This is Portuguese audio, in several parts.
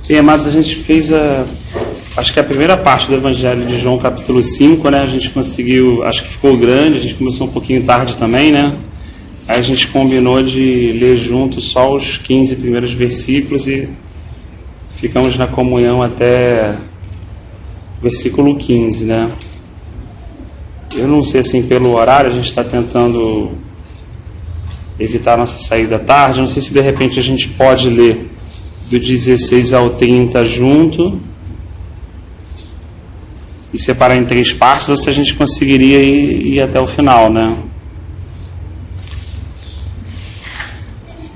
E, amados, a gente fez acho que a primeira parte do Evangelho de João, capítulo 5, né? A gente conseguiu, acho que ficou grande, a gente começou um pouquinho tarde também, né? Aí a gente combinou de ler junto só os 15 primeiros versículos e ficamos na comunhão até versículo 15, né? Eu não sei, assim, pelo horário, a gente está tentando evitar a nossa saída tarde. Não sei se de repente a gente pode ler do 16 ao 30 junto e separar em 3 partes, ou se a gente conseguiria ir até o final, né?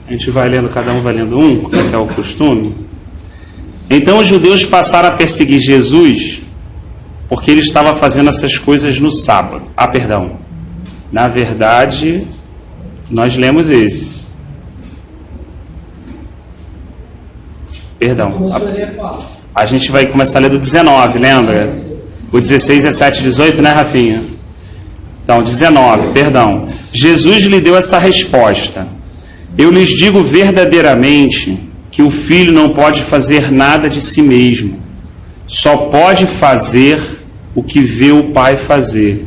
A gente vai lendo, cada um vai lendo um, como é que é o costume. Então os judeus passaram a perseguir Jesus porque ele estava fazendo essas coisas no sábado. Perdão. Na verdade, nós lemos esse. Perdão. A gente vai começar a ler do 19, lembra? O 16, 17 e 18, né, Rafinha? Então, 19, perdão. Jesus lhe deu essa resposta: eu lhes digo verdadeiramente que o filho não pode fazer nada de si mesmo. Só pode fazer o que vê o pai fazer.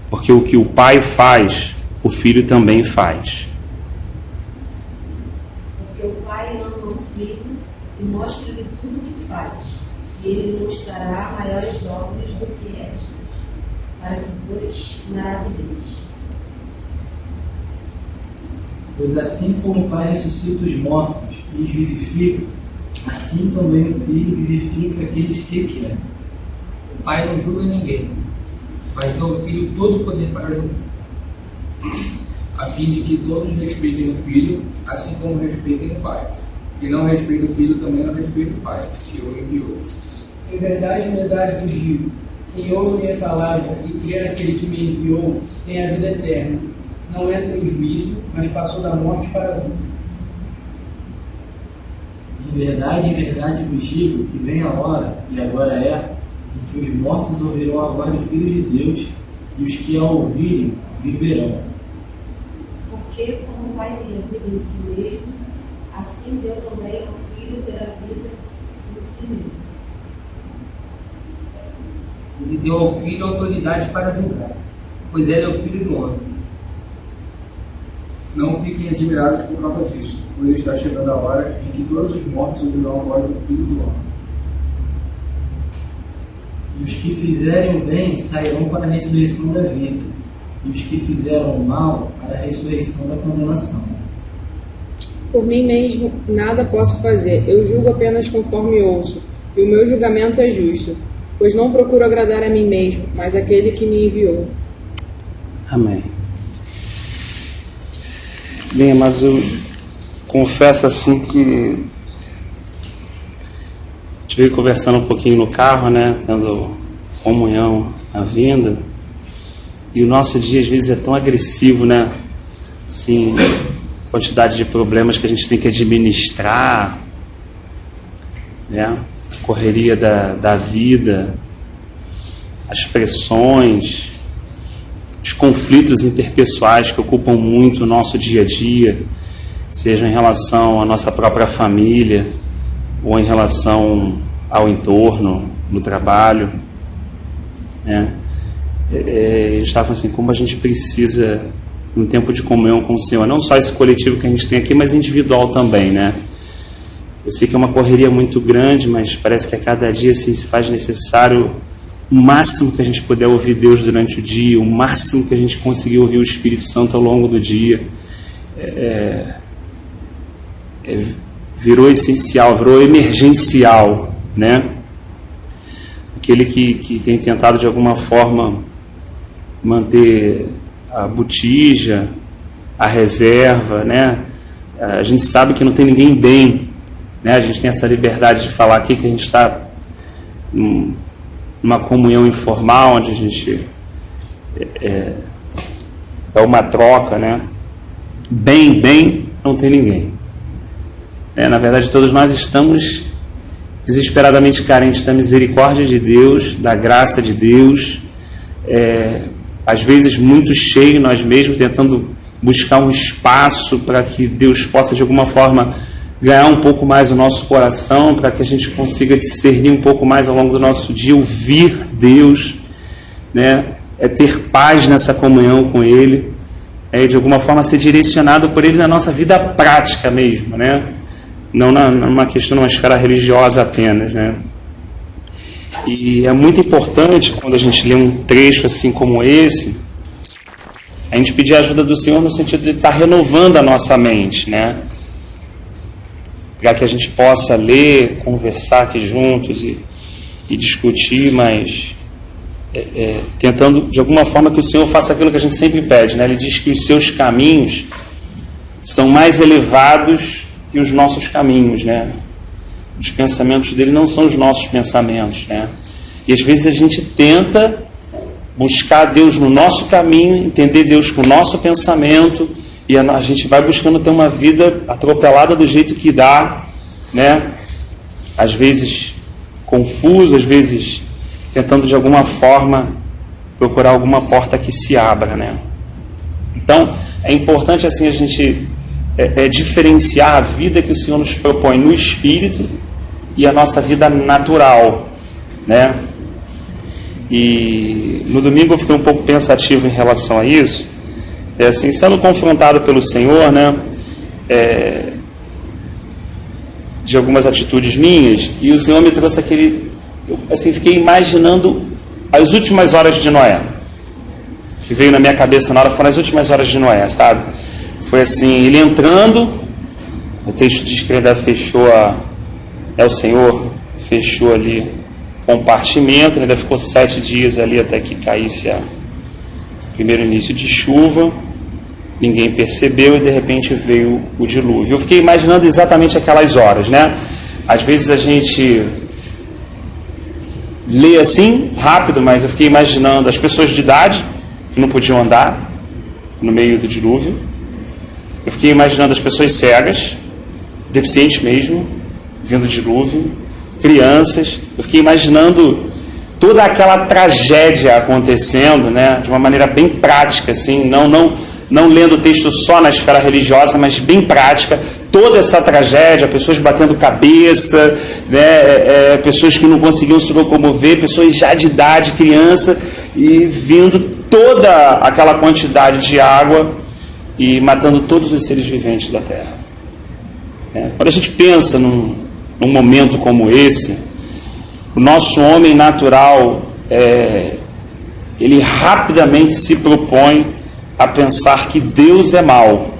Porque o que o pai faz, o filho também faz. Porque o pai ama o filho e mostra-lhe tudo o que faz. E ele lhe mostrará maiores obras do que estas, para que vos maravilheis. Pois assim como o Pai ressuscita os mortos e os vivifica, assim também o Filho vivifica aqueles que querem. O Pai não julga ninguém, mas deu ao Filho todo o poder para julgar, a fim de que todos respeitem o Filho, assim como respeitem o Pai. E não respeita o Filho, também não respeita o Pai, que o enviou. Em verdade vos digo, quem ouve minha palavra e crê naquele que me enviou, tem a vida eterna. Não entra em juízo, mas passou da morte para a vida. Em verdade vos digo que vem a hora, e agora é, em que os mortos ouvirão a voz do Filho de Deus, e os que a ouvirem viverão. Porque como o Pai tem a vida em si mesmo, assim deu também ao Filho ter a vida em si mesmo. Ele deu ao Filho autoridade para julgar, pois ele é o Filho do homem. Não fiquem admirados por causa disso, pois está chegando a hora em que todos os mortos ouvirão a voz do Filho do homem. E os que fizerem o bem sairão para a ressurreição da vida, e os que fizeram o mal para a ressurreição da condenação. Por mim mesmo nada posso fazer, eu julgo apenas conforme ouço, e o meu julgamento é justo, pois não procuro agradar a mim mesmo, mas aquele que me enviou. Amém. Bem, mas eu confesso assim que estive conversando um pouquinho no carro, né, tendo comunhão na vinda, e o nosso dia às vezes é tão agressivo, né, assim, quantidade de problemas que a gente tem que administrar, né, a correria da vida, as pressões, os conflitos interpessoais que ocupam muito o nosso dia a dia, seja em relação à nossa própria família ou em relação ao entorno, no trabalho, né? Eu estava assim, como a gente precisa, um tempo de comunhão com o Senhor, não só esse coletivo que a gente tem aqui, mas individual também, né? Eu sei que é uma correria muito grande, mas parece que a cada dia assim, se faz necessário o máximo que a gente puder ouvir Deus durante o dia, o máximo que a gente conseguir ouvir o Espírito Santo ao longo do dia. Virou essencial, virou emergencial, né? Aquele que tem tentado de alguma forma manter a botija, a reserva, né? A gente sabe que não tem ninguém bem, né? A gente tem essa liberdade de falar aqui que a gente está numa comunhão informal, onde a gente é uma troca, né? Bem, não tem ninguém. Na verdade, todos nós estamos desesperadamente carentes da misericórdia de Deus, da graça de Deus, às vezes muito cheio nós mesmos, tentando buscar um espaço para que Deus possa de alguma forma ganhar um pouco mais o nosso coração, para que a gente consiga discernir um pouco mais ao longo do nosso dia, ouvir Deus, né? Ter paz nessa comunhão com Ele, de alguma forma ser direcionado por Ele na nossa vida prática mesmo, né? Não numa questão, numa esfera religiosa apenas, né? E é muito importante, quando a gente lê um trecho assim como esse, a gente pedir a ajuda do Senhor no sentido de estar renovando a nossa mente, né? Para que a gente possa ler, conversar aqui juntos e discutir, mas tentando de alguma forma que o Senhor faça aquilo que a gente sempre pede, né? Ele diz que os seus caminhos são mais elevados que os nossos caminhos, né? Os pensamentos dele não são os nossos pensamentos, né? E às vezes a gente tenta buscar Deus no nosso caminho, entender Deus com o nosso pensamento, e a gente vai buscando ter uma vida atropelada do jeito que dá, né? Às vezes confuso, às vezes tentando de alguma forma procurar alguma porta que se abra, né? Então é importante assim a gente diferenciar a vida que o Senhor nos propõe no Espírito e a nossa vida natural, né? E no domingo eu fiquei um pouco pensativo em relação a isso, assim, sendo confrontado pelo Senhor, né? De algumas atitudes minhas, e o Senhor me trouxe aquele, assim, fiquei imaginando as últimas horas de Noé. O que veio na minha cabeça na hora foram as últimas horas de Noé, sabe? Foi assim, ele entrando, o texto diz que ele ainda fechou o Senhor fechou ali compartimento, ele ainda ficou 7 dias ali até que caísse o primeiro início de chuva, ninguém percebeu e de repente veio o dilúvio. Eu fiquei imaginando exatamente aquelas horas, né? Às vezes a gente lê assim, rápido, mas eu fiquei imaginando as pessoas de idade que não podiam andar no meio do dilúvio. Eu fiquei imaginando as pessoas cegas, deficientes mesmo, vindo do dilúvio, crianças. Eu fiquei imaginando toda aquela tragédia acontecendo, né, de uma maneira bem prática, assim, não lendo o texto só na esfera religiosa, mas bem prática, toda essa tragédia, pessoas batendo cabeça, né, pessoas que não conseguiam se locomover, pessoas já de idade, criança, e vindo toda aquela quantidade de água e matando todos os seres viventes da terra. Quando a gente pensa num momento como esse, o nosso homem natural, ele rapidamente se propõe a pensar que Deus é mau.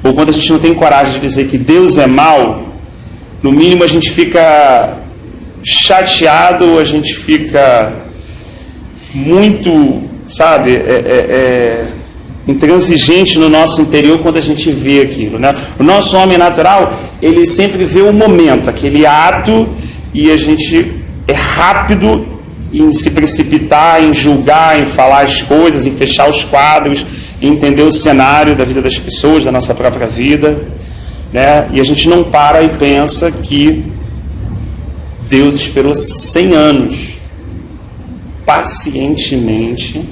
Ou quando a gente não tem coragem de dizer que Deus é mau, no mínimo a gente fica chateado, ou a gente fica muito, sabe, intransigente no nosso interior quando a gente vê aquilo, né? O nosso homem natural, ele sempre vê o momento, aquele ato, e a gente é rápido em se precipitar, em julgar, em falar as coisas, em fechar os quadros, em entender o cenário da vida das pessoas, da nossa própria vida, né? E a gente não para e pensa que Deus esperou 100 anos pacientemente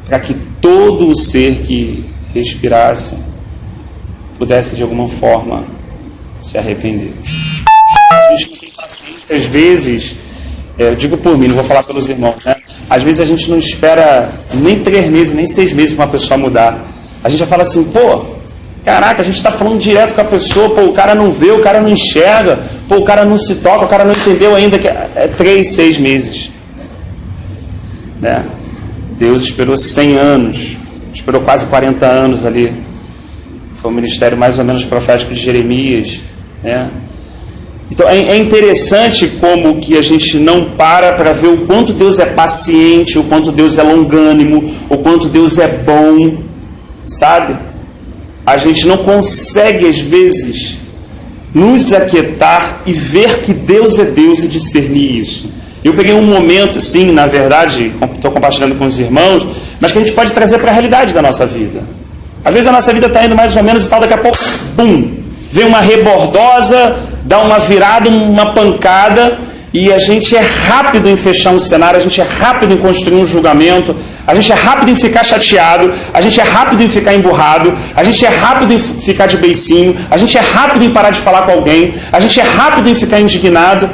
para que todo o ser que respirasse pudesse de alguma forma se arrepender. A gente não tem paciência, às vezes, eu digo por mim, não vou falar pelos irmãos, né? Às vezes a gente não espera nem 3 meses, nem 6 meses para uma pessoa mudar. A gente já fala assim, pô, caraca, a gente está falando direto com a pessoa, pô, o cara não vê, o cara não enxerga, pô, o cara não se toca, o cara não entendeu ainda que é 3, 6 meses, né? Deus esperou 100 anos, esperou quase 40 anos ali. Foi o ministério mais ou menos profético de Jeremias, né? Então é interessante como que a gente não para ver o quanto Deus é paciente, o quanto Deus é longânimo, o quanto Deus é bom, sabe? A gente não consegue às vezes nos aquietar e ver que Deus é Deus e discernir isso. Eu peguei um momento, assim, na verdade, estou compartilhando com os irmãos, mas que a gente pode trazer para a realidade da nossa vida. Às vezes a nossa vida está indo mais ou menos e tal, daqui a pouco, bum, vem uma rebordosa, dá uma virada, uma pancada, e a gente é rápido em fechar um cenário, a gente é rápido em construir um julgamento, a gente é rápido em ficar chateado, a gente é rápido em ficar emburrado, a gente é rápido em ficar de beicinho, a gente é rápido em parar de falar com alguém, a gente é rápido em ficar indignado.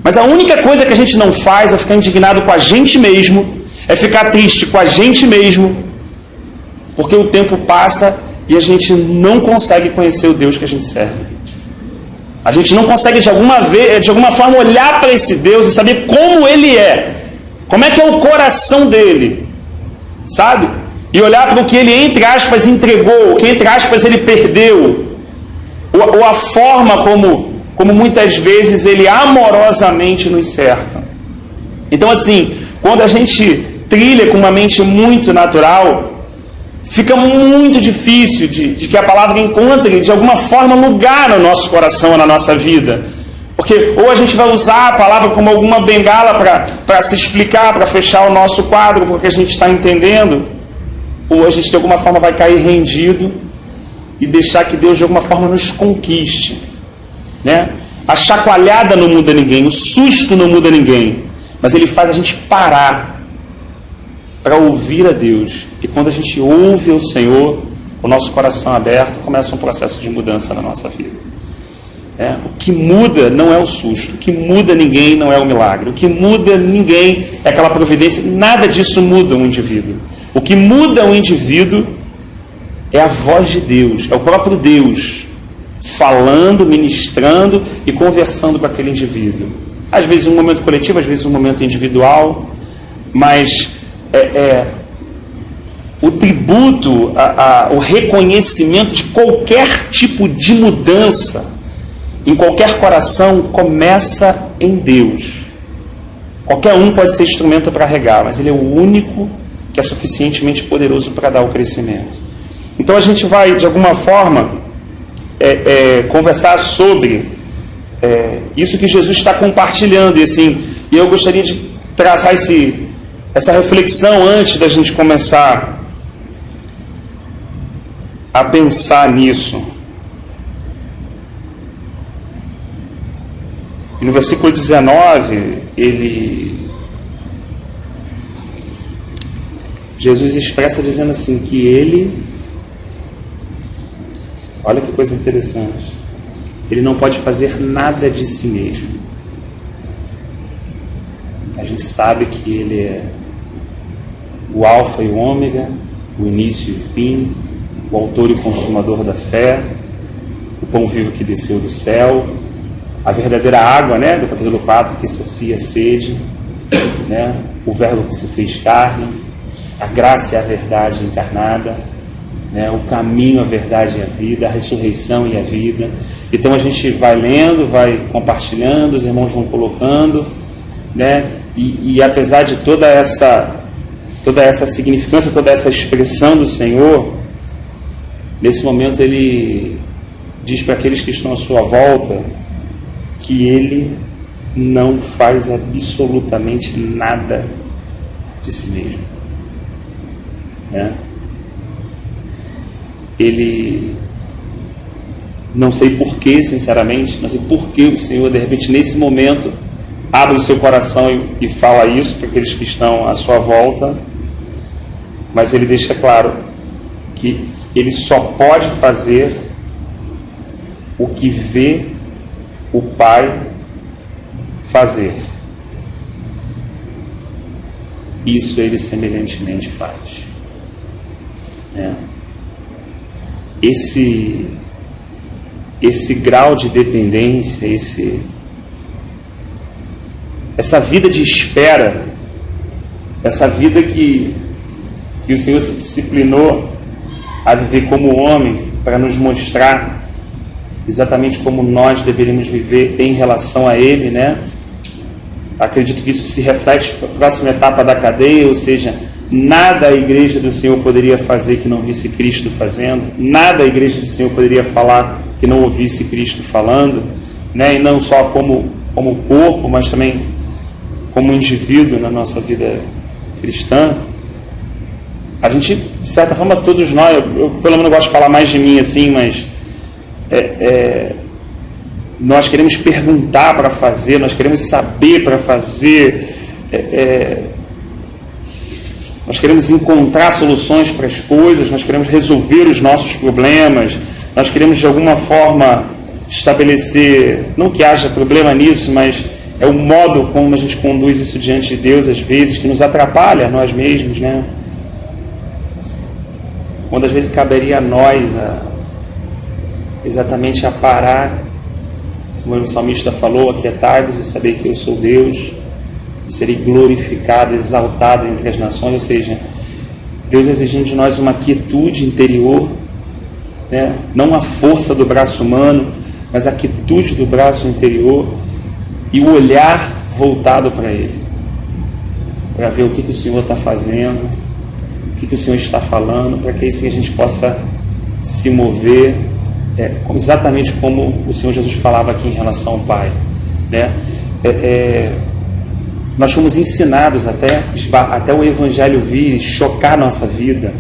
Mas a única coisa que a gente não faz é ficar indignado com a gente mesmo, é ficar triste com a gente mesmo, porque o tempo passa e a gente não consegue conhecer o Deus que a gente serve. A gente não consegue de alguma forma olhar para esse Deus e saber como Ele é. Como é que é o coração dele, sabe? E olhar para o que Ele, entre aspas, entregou, o que, entre aspas, Ele perdeu. Ou a forma como muitas vezes Ele amorosamente nos cerca. Então, assim, quando a gente trilha com uma mente muito natural, fica muito difícil de que a palavra encontre de alguma forma lugar no nosso coração, na nossa vida. Porque ou a gente vai usar a palavra como alguma bengala para se explicar, para fechar o nosso quadro, porque a gente está entendendo, ou a gente de alguma forma vai cair rendido e deixar que Deus de alguma forma nos conquiste, né? A chacoalhada não muda ninguém, o susto não muda ninguém, mas Ele faz a gente parar para ouvir a Deus. E quando a gente ouve o Senhor, o nosso coração aberto, começa um processo de mudança na nossa vida. O que muda não é o susto, o que muda ninguém não é o milagre, o que muda ninguém é aquela providência, nada disso muda um indivíduo. O que muda um indivíduo é a voz de Deus, é o próprio Deus falando, ministrando e conversando com aquele indivíduo. Às vezes em um momento coletivo, às vezes em um momento individual, mas o tributo, o reconhecimento de qualquer tipo de mudança em qualquer coração começa em Deus. Qualquer um pode ser instrumento para regar, mas Ele é o único que é suficientemente poderoso para dar o crescimento. Então a gente vai, de alguma forma, conversar sobre isso que Jesus está compartilhando. E eu gostaria de traçar essa reflexão antes da gente começar a pensar nisso. E no versículo 19, Jesus expressa dizendo assim, que Ele, olha que coisa interessante, Ele não pode fazer nada de si mesmo. A gente sabe que Ele é o alfa e o ômega, o início e o fim, o autor e consumador da fé, o pão vivo que desceu do céu, a verdadeira água, né, do capítulo 4, que sacia a sede, né, o verbo que se fez carne, a graça e a verdade encarnada, né, o caminho, a verdade e a vida, a ressurreição e a vida. Então a gente vai lendo, vai compartilhando, os irmãos vão colocando, né, e apesar de toda essa significância, toda essa expressão do Senhor, nesse momento Ele diz para aqueles que estão à sua volta que Ele não faz absolutamente nada de si mesmo, né? Ele, não sei porquê, sinceramente, não sei porquê o Senhor, de repente, nesse momento, abre o seu coração e fala isso para aqueles que estão à sua volta, mas Ele deixa claro que Ele só pode fazer o que vê o Pai fazer. Isso Ele semelhantemente faz. Esse grau de dependência, essa vida de espera, essa vida que o Senhor se disciplinou a viver como homem para nos mostrar exatamente como nós deveríamos viver em relação a Ele, né? Acredito que isso se reflete na próxima etapa da cadeia, ou seja, nada a igreja do Senhor poderia fazer que não visse Cristo fazendo, nada a igreja do Senhor poderia falar que não ouvisse Cristo falando, né? E não só como corpo, mas também como indivíduo na nossa vida cristã. A gente, de certa forma, todos nós, eu pelo menos gosto de falar mais de mim assim, mas nós queremos perguntar para fazer, nós queremos saber para fazer, nós queremos encontrar soluções para as coisas, nós queremos resolver os nossos problemas, nós queremos de alguma forma estabelecer, não que haja problema nisso, mas é o modo como a gente conduz isso diante de Deus, às vezes, que nos atrapalha a nós mesmos, né? Quando às vezes caberia a nós exatamente a parar, como o salmista falou, aquietai-vos e saber que eu sou Deus, eu serei glorificado, exaltado entre as nações, ou seja, Deus exigindo de nós uma quietude interior, né? Não a força do braço humano, mas a quietude do braço interior e o olhar voltado para Ele, para ver o que o Senhor está fazendo, o que o Senhor está falando, para que assim a gente possa se mover, exatamente como o Senhor Jesus falava aqui em relação ao Pai, né? Nós fomos ensinados até o Evangelho vir e chocar a nossa vida.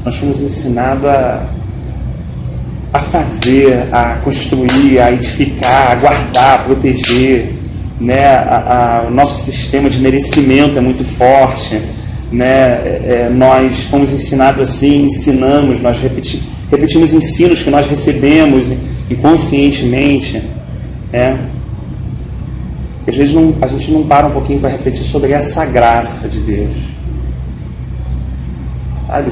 Nós fomos ensinados a fazer, a construir, a edificar, a guardar, a proteger, né? O nosso sistema de merecimento é muito forte, né? Nós fomos ensinados assim, ensinamos, nós repetimos ensinos que nós recebemos inconscientemente, né? Às vezes a gente não para um pouquinho para refletir sobre essa graça de Deus, sabe?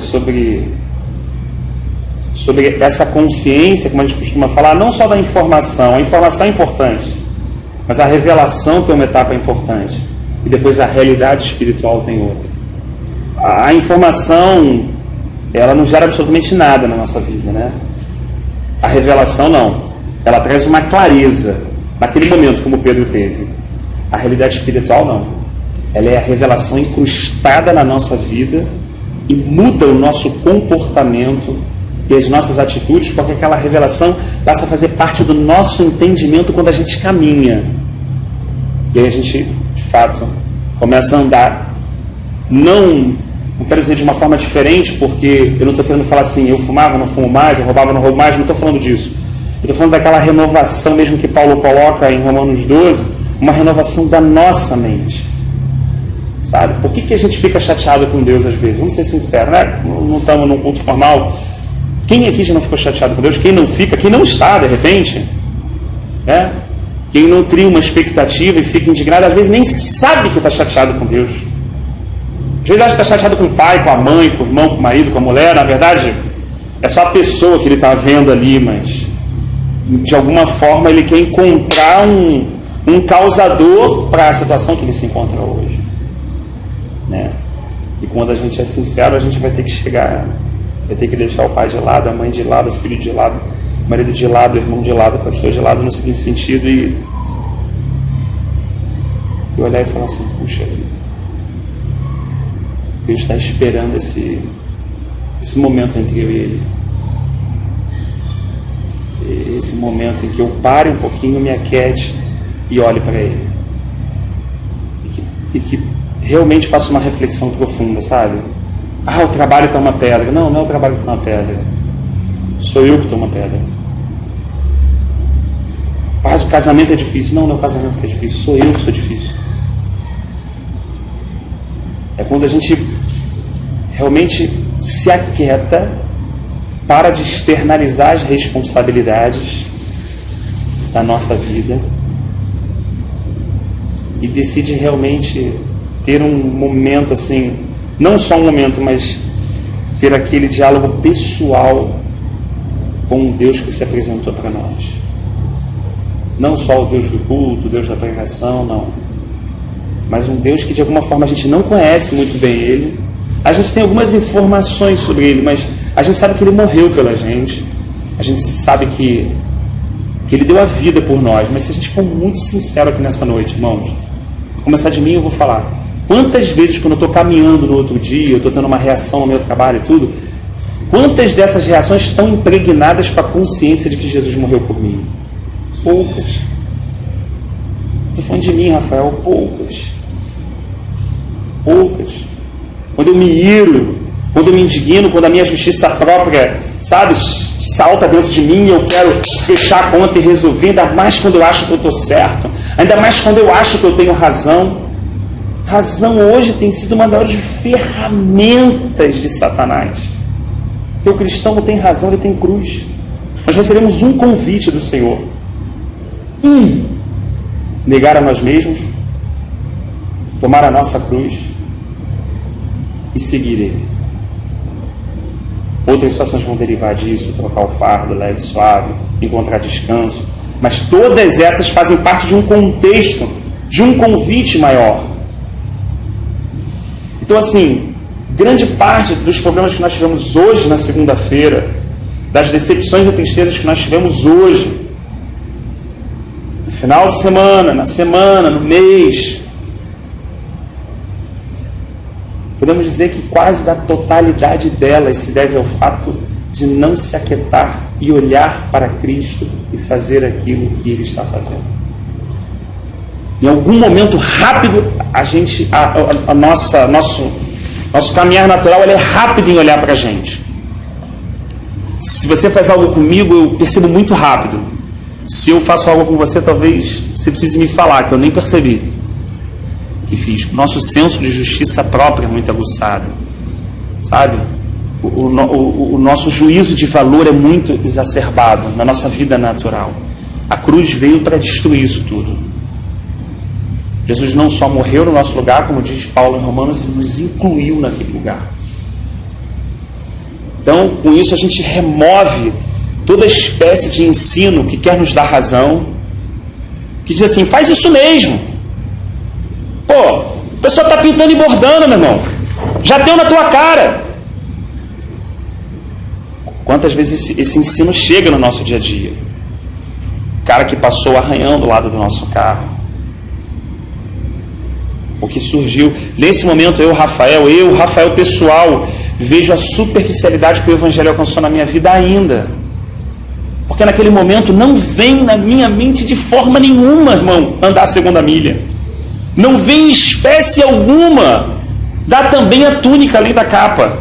Sobre essa consciência, como a gente costuma falar, não só da informação. A informação é importante, mas a revelação tem uma etapa importante, e depois a realidade espiritual tem outra. A informação, ela não gera absolutamente nada na nossa vida, né? A revelação não, ela traz uma clareza naquele momento, como Pedro teve. A realidade espiritual não, ela é a revelação incrustada na nossa vida e muda o nosso comportamento e as nossas atitudes, porque aquela revelação passa a fazer parte do nosso entendimento quando a gente caminha. E aí a gente, de fato, começa a andar. Não quero dizer de uma forma diferente, porque eu não estou querendo falar assim, eu fumava, não fumo mais, eu roubava, não roubo mais, não estou falando disso. Eu estou falando daquela renovação mesmo que Paulo coloca em Romanos 12, uma renovação da nossa mente. Sabe? Por que a gente fica chateado com Deus às vezes? Vamos ser sinceros, né? Não estamos num culto formal. Quem aqui já não ficou chateado com Deus? Quem não fica? Quem não está, de repente? Quem não cria uma expectativa e fica indignado, às vezes nem sabe que está chateado com Deus. Às vezes acha que está chateado com o pai, com a mãe, com o irmão, com o marido, com a mulher. Na verdade, é só a pessoa que ele está vendo ali, mas de alguma forma ele quer encontrar um causador para a situação que ele se encontra hoje, né? E quando a gente é sincero, a gente vai ter que chegar, vai ter que deixar o pai de lado, a mãe de lado, o filho de lado, o marido de lado, o irmão de lado, o pastor de lado, no seguinte sentido, e olhar e falar assim, puxa vida, Deus está esperando esse momento entre eu e Ele, esse momento em que eu pare um pouquinho, me aquiete e olhe para Ele, e que realmente faça uma reflexão profunda, sabe? O trabalho está uma pedra. Não é o trabalho que está uma pedra, sou eu que estou uma pedra. Mas o casamento é difícil. Não é o casamento que é difícil, sou eu que sou difícil. É quando a gente realmente se aquieta, para de externalizar as responsabilidades da nossa vida e decide realmente ter um momento assim, não só um momento, mas ter aquele diálogo pessoal com o Deus que se apresentou para nós. Não só o Deus do culto, o Deus da pregação, não. Mas um Deus que de alguma forma a gente não conhece muito bem Ele. A gente tem algumas informações sobre Ele, mas a gente sabe que Ele morreu pela gente. A gente sabe que Ele deu a vida por nós. Mas se a gente for muito sincero aqui nessa noite, irmãos, vou começar de mim, eu vou falar. Quantas vezes quando eu estou caminhando no outro dia, eu estou tendo uma reação no meu trabalho e tudo, quantas dessas reações estão impregnadas com a consciência de que Jesus morreu por mim? Poucas. Estou falando de mim, Rafael, poucas. Quando eu me iro, quando eu me indigno, quando a minha justiça própria, sabe, salta dentro de mim e eu quero fechar a conta e resolver, ainda mais quando eu acho que eu estou certo, ainda mais quando eu acho que eu tenho razão. Razão hoje tem sido uma das maiores ferramentas de Satanás. Porque o cristão não tem razão, ele tem cruz. Nós recebemos um convite do Senhor. Negar a nós mesmos, tomar a nossa cruz e seguir Ele. Outras situações vão derivar disso, trocar o fardo leve e suave, encontrar descanso. Mas todas essas fazem parte de um contexto, de um convite maior. Então, assim, grande parte dos problemas que nós tivemos hoje na segunda-feira, das decepções e tristezas que nós tivemos hoje, no final de semana, na semana, no mês, podemos dizer que quase da totalidade delas se deve ao fato de não se aquietar e olhar para Cristo e fazer aquilo que Ele está fazendo. Em algum momento rápido, nosso caminhar natural ele é rápido em olhar para a gente. Se você faz algo comigo, eu percebo muito rápido. Se eu faço algo com você, talvez você precise me falar, que eu nem percebi que fiz. O nosso senso de justiça própria é muito aguçado, sabe? O nosso juízo de valor é muito exacerbado na nossa vida natural. A cruz veio para destruir isso tudo. Jesus não só morreu no nosso lugar, como diz Paulo em Romanos, e nos incluiu naquele lugar. Então, com isso a gente remove toda espécie de ensino que quer nos dar razão, que diz assim, faz isso mesmo. Pô, a pessoa está pintando e bordando, meu irmão. Já deu na tua cara. Quantas vezes esse ensino chega no nosso dia a dia? O cara que passou arranhando o lado do nosso carro. O que surgiu. Nesse momento, eu, Rafael pessoal, vejo a superficialidade que o Evangelho alcançou na minha vida ainda. Porque naquele momento não vem na minha mente de forma nenhuma, irmão, andar a segunda milha. Não vem espécie alguma dar também a túnica além da capa.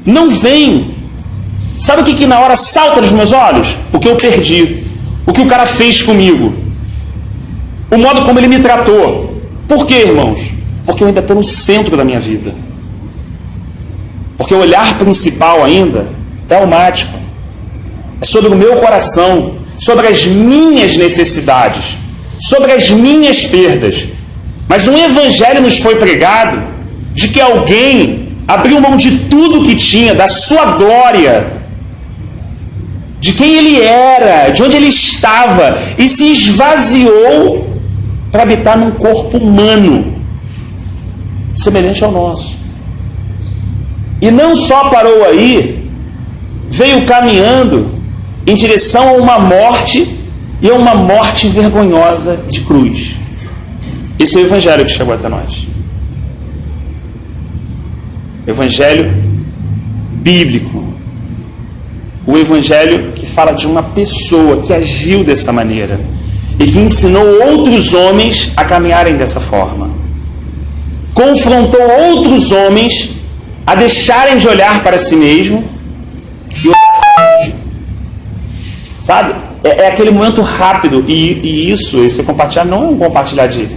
Não vem. Sabe o que na hora salta dos meus olhos? O que eu perdi. O que o cara fez comigo. O modo como ele me tratou. Por quê, irmãos? Porque eu ainda estou no centro da minha vida. Porque o olhar principal ainda é almático. É sobre o meu coração, sobre as minhas necessidades, sobre as minhas perdas. Mas um evangelho nos foi pregado de que alguém abriu mão de tudo que tinha, da sua glória, de quem ele era, de onde ele estava, e se esvaziou para habitar num corpo humano, semelhante ao nosso. E não só parou aí, veio caminhando em direção a uma morte, e a uma morte vergonhosa de cruz. Esse é o evangelho que chegou até nós. Evangelho bíblico. O evangelho que fala de uma pessoa que agiu dessa maneira e que ensinou outros homens a caminharem dessa forma. Confrontou outros homens a deixarem de olhar para si mesmo e olhar para Deus. Sabe? É aquele momento rápido. E esse compartilhar não é um compartilhar de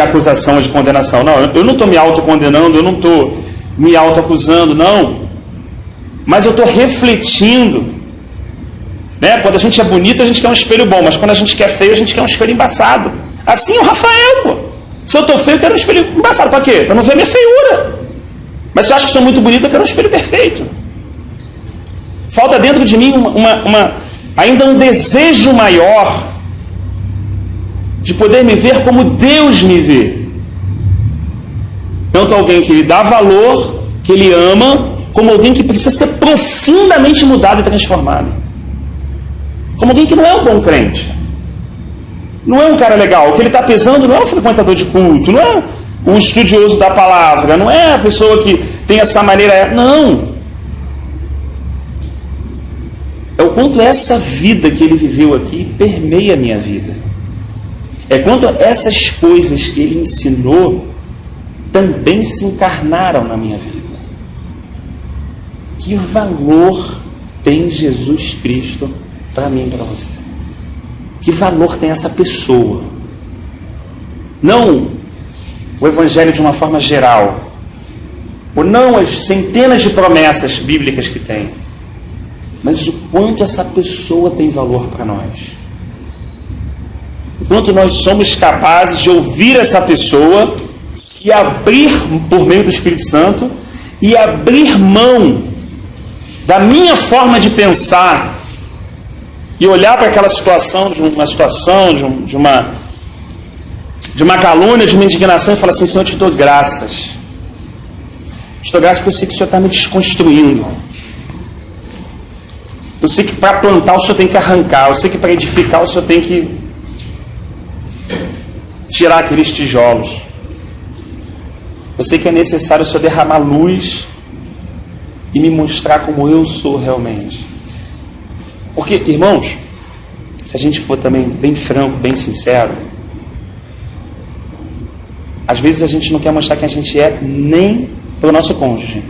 acusação ou de condenação. Não, eu não estou me autocondenando, eu não estou me autoacusando, não. Mas eu estou refletindo. Né? Quando a gente é bonito, a gente quer um espelho bom, mas quando a gente quer feio, a gente quer um espelho embaçado. Assim o Rafael, pô. Se eu estou feio, eu quero um espelho embaçado. Para quê? Para não ver a minha feiura. Mas se eu acho que sou muito bonito, eu quero um espelho perfeito. Falta dentro de mim ainda um desejo maior de poder me ver como Deus me vê. Tanto alguém que lhe dá valor, que ele ama, como alguém que precisa ser profundamente mudado e transformado. Como alguém que não é um bom crente. Não é um cara legal. O que ele está pesando não é um frequentador de culto, não é um estudioso da palavra, não é a pessoa que tem essa maneira... Não. É o quanto essa vida que ele viveu aqui permeia a minha vida. É quanto essas coisas que ele ensinou também se encarnaram na minha vida. Que valor tem Jesus Cristo para mim e para você? Que valor tem essa pessoa? Não o Evangelho de uma forma geral, ou não as centenas de promessas bíblicas que tem, mas o quanto essa pessoa tem valor para nós. O quanto nós somos capazes de ouvir essa pessoa e abrir, por meio do Espírito Santo, e abrir mão da minha forma de pensar e olhar para aquela situação, de uma calúnia, de uma indignação, e falar assim: Senhor, eu te dou graças. Te dou graças porque eu sei que o Senhor está me desconstruindo. Eu sei que para plantar o Senhor tem que arrancar. Eu sei que para edificar o Senhor tem que tirar aqueles tijolos. Eu sei que é necessário o Senhor derramar luz e me mostrar como eu sou realmente. Porque, irmãos, se a gente for também bem franco, bem sincero, às vezes a gente não quer mostrar quem a gente é nem para o nosso cônjuge.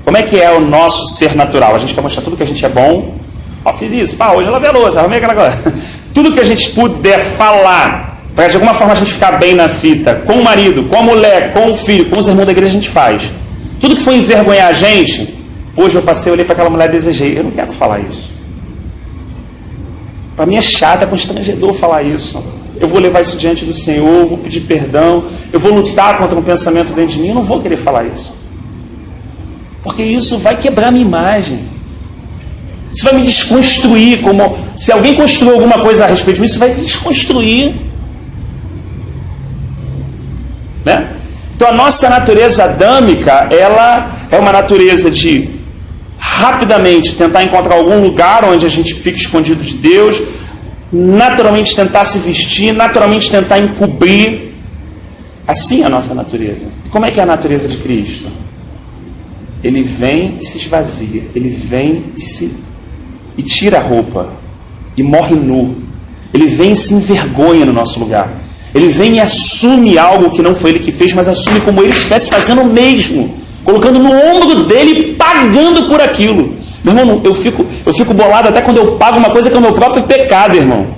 Como é que é o nosso ser natural? A gente quer mostrar tudo que a gente é bom. Ó, fiz isso, pá, hoje eu lavei a louça, arrumei aquela coisa. Tudo que a gente puder falar, para de alguma forma a gente ficar bem na fita, com o marido, com a mulher, com o filho, com os irmãos da igreja, a gente faz. Tudo que for envergonhar a gente, hoje eu passei, olhei para aquela mulher e desejei. Eu não quero falar isso. Para mim é chato, é constrangedor falar isso. Eu vou levar isso diante do Senhor, vou pedir perdão, eu vou lutar contra um pensamento dentro de mim, eu não vou querer falar isso. Porque isso vai quebrar minha imagem. Isso vai me desconstruir. Como se alguém construiu alguma coisa a respeito de mim, isso vai desconstruir. Né? Então a nossa natureza adâmica, ela é uma natureza de rapidamente tentar encontrar algum lugar onde a gente fique escondido de Deus, naturalmente tentar se vestir, naturalmente tentar encobrir. Assim é a nossa natureza. E como é que é a natureza de Cristo? Ele vem e se esvazia, ele vem e tira a roupa e morre nu. Ele vem e se envergonha no nosso lugar. Ele vem e assume algo que não foi ele que fez, mas assume como ele estivesse fazendo o mesmo, colocando no ombro dele e pagando por aquilo. Meu irmão, eu fico bolado até quando eu pago uma coisa que é o meu próprio pecado, irmão.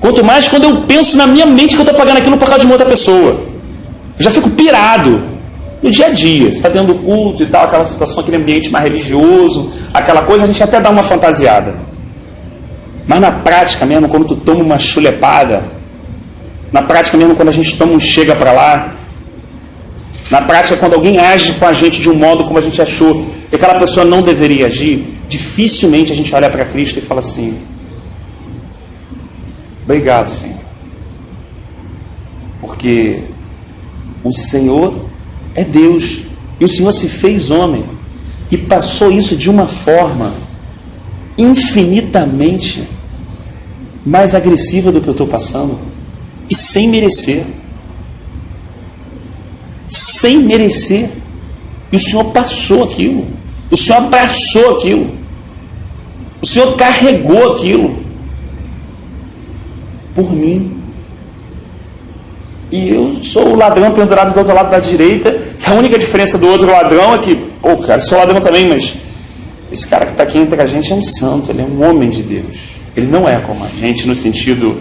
Quanto mais quando eu penso na minha mente que eu estou pagando aquilo por causa de uma outra pessoa. Eu já fico pirado. No dia a dia, você está tendo culto e tal, aquela situação, aquele ambiente mais religioso, aquela coisa, a gente até dá uma fantasiada. Mas na prática mesmo, quando tu toma uma chulepada, na prática mesmo, quando a gente toma um chega para lá, na prática, quando alguém age com a gente de um modo como a gente achou que aquela pessoa não deveria agir, dificilmente a gente olha para Cristo e fala assim: obrigado, Senhor. Porque o Senhor é Deus, e o Senhor se fez homem e passou isso de uma forma infinitamente mais agressiva do que eu estou passando, e sem merecer. Sem merecer. E o Senhor passou aquilo, o Senhor abraçou aquilo, o Senhor carregou aquilo por mim. E eu sou o ladrão pendurado do outro lado da direita, que a única diferença do outro ladrão é que, pô, cara, eu sou ladrão também, mas esse cara que está aqui entre a gente é um santo, ele é um homem de Deus. Ele não é como a gente no sentido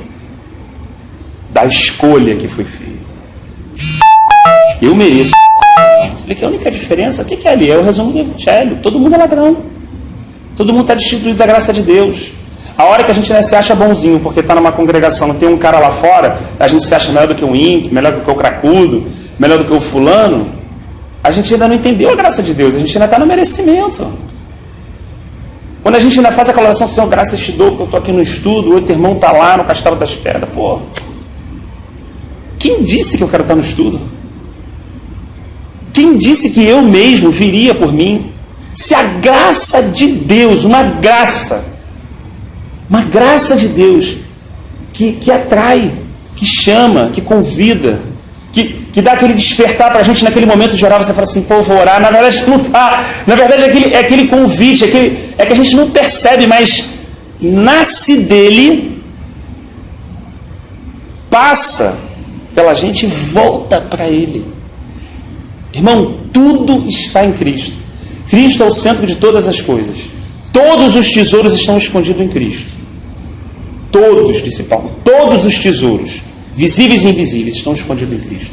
da escolha que foi feita. Eu mereço. Você vê que a única diferença, o que é ali? É o resumo do Evangelho. Todo mundo é ladrão. Todo mundo está destituído da graça de Deus. A hora que a gente se acha bonzinho, porque está numa congregação, tem um cara lá fora, a gente se acha melhor do que o ímpio, melhor do que o cracudo, melhor do que o fulano, a gente ainda não entendeu a graça de Deus, a gente ainda está no merecimento. Quando a gente ainda faz aquela oração, Senhor, graças te dou, porque eu estou aqui no estudo, o outro irmão está lá no Castelo das Pedras, pô. Quem disse que eu quero estar no estudo? Quem disse que eu mesmo viria por mim? Se a graça de Deus, uma graça de Deus que atrai, que chama, que convida, que dá aquele despertar para a gente naquele momento de orar, você fala assim, pô, vou orar. Na verdade não está. Na verdade é aquele convite, é que a gente não percebe, mas nasce dele, passa pela gente e volta para ele. Irmão, tudo está em Cristo. Cristo é o centro de todas as coisas. Todos os tesouros estão escondidos em Cristo. Todos, disse Paulo, todos os tesouros, visíveis e invisíveis, estão escondidos em Cristo.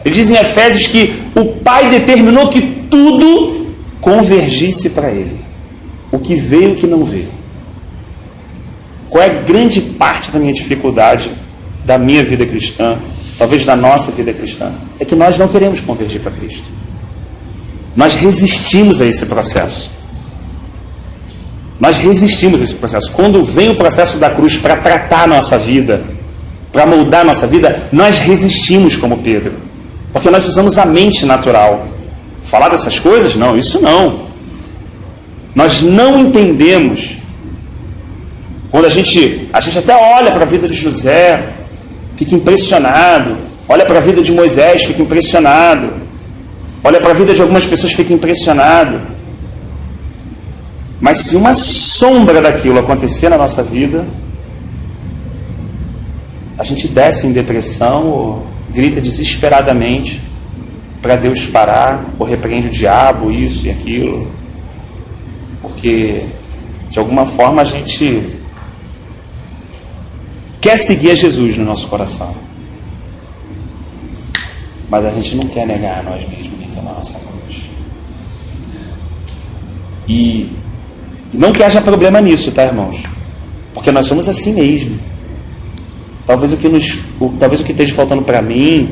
Ele diz em Efésios que o Pai determinou que tudo convergisse para Ele. O que veio e o que não veio. Qual é a grande parte da minha dificuldade da minha vida cristã, talvez da nossa vida cristã? É que nós não queremos convergir para Cristo. Nós resistimos a esse processo. Nós resistimos a esse processo. Quando vem o processo da cruz para tratar a nossa vida, para moldar a nossa vida, nós resistimos como Pedro. Porque nós usamos a mente natural. Falar dessas coisas? Não, isso não. Nós não entendemos. Quando a gente até olha para a vida de José, fica impressionado. Olha para a vida de Moisés, fica impressionado. Olha para a vida de algumas pessoas, fica impressionado. Mas se uma sombra daquilo acontecer na nossa vida, a gente desce em depressão ou grita desesperadamente para Deus parar, ou repreende o diabo, isso e aquilo. Porque, de alguma forma, a gente quer seguir a Jesus no nosso coração. Mas a gente não quer negar a nós mesmos, nem tomar a nossa cruz. E não que haja problema nisso, tá, irmãos? Porque nós somos assim mesmo. Talvez o que esteja faltando para mim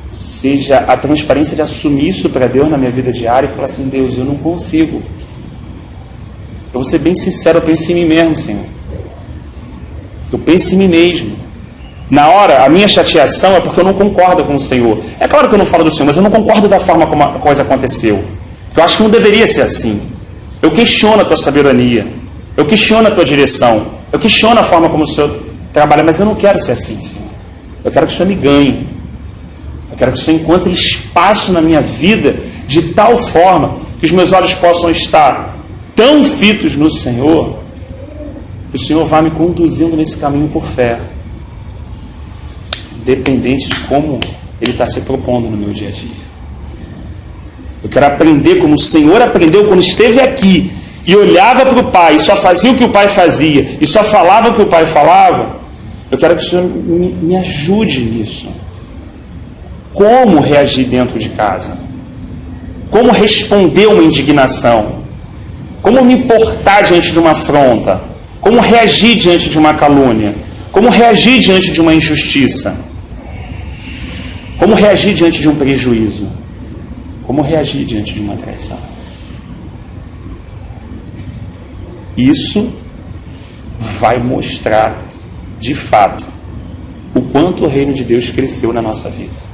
seja a transparência de assumir isso para Deus na minha vida diária e falar assim: Deus, eu não consigo. Eu vou ser bem sincero, eu penso em mim mesmo, Senhor. Eu penso em mim mesmo. Na hora, a minha chateação é porque eu não concordo com o Senhor. É claro que eu não falo do Senhor, mas eu não concordo da forma como a coisa aconteceu. Eu acho que não deveria ser assim. Eu questiono a tua sabedoria. Eu questiono a tua direção. Eu questiono a forma como o Senhor trabalha, mas eu não quero ser assim, Senhor. Eu quero que o Senhor me ganhe. Eu quero que o Senhor encontre espaço na minha vida de tal forma que os meus olhos possam estar tão fitos no Senhor que o Senhor vá me conduzindo nesse caminho por fé, independente de como Ele está se propondo no meu dia a dia. Eu quero aprender como o Senhor aprendeu quando esteve aqui e olhava para o Pai e só fazia o que o Pai fazia e só falava o que o Pai falava. Eu quero que o Senhor me ajude nisso. Como reagir dentro de casa? Como responder a uma indignação? Como me portar diante de uma afronta? Como reagir diante de uma calúnia? Como reagir diante de uma injustiça? Como reagir diante de um prejuízo? Como reagir diante de uma traição? Isso vai mostrar, de fato, o quanto o reino de Deus cresceu na nossa vida.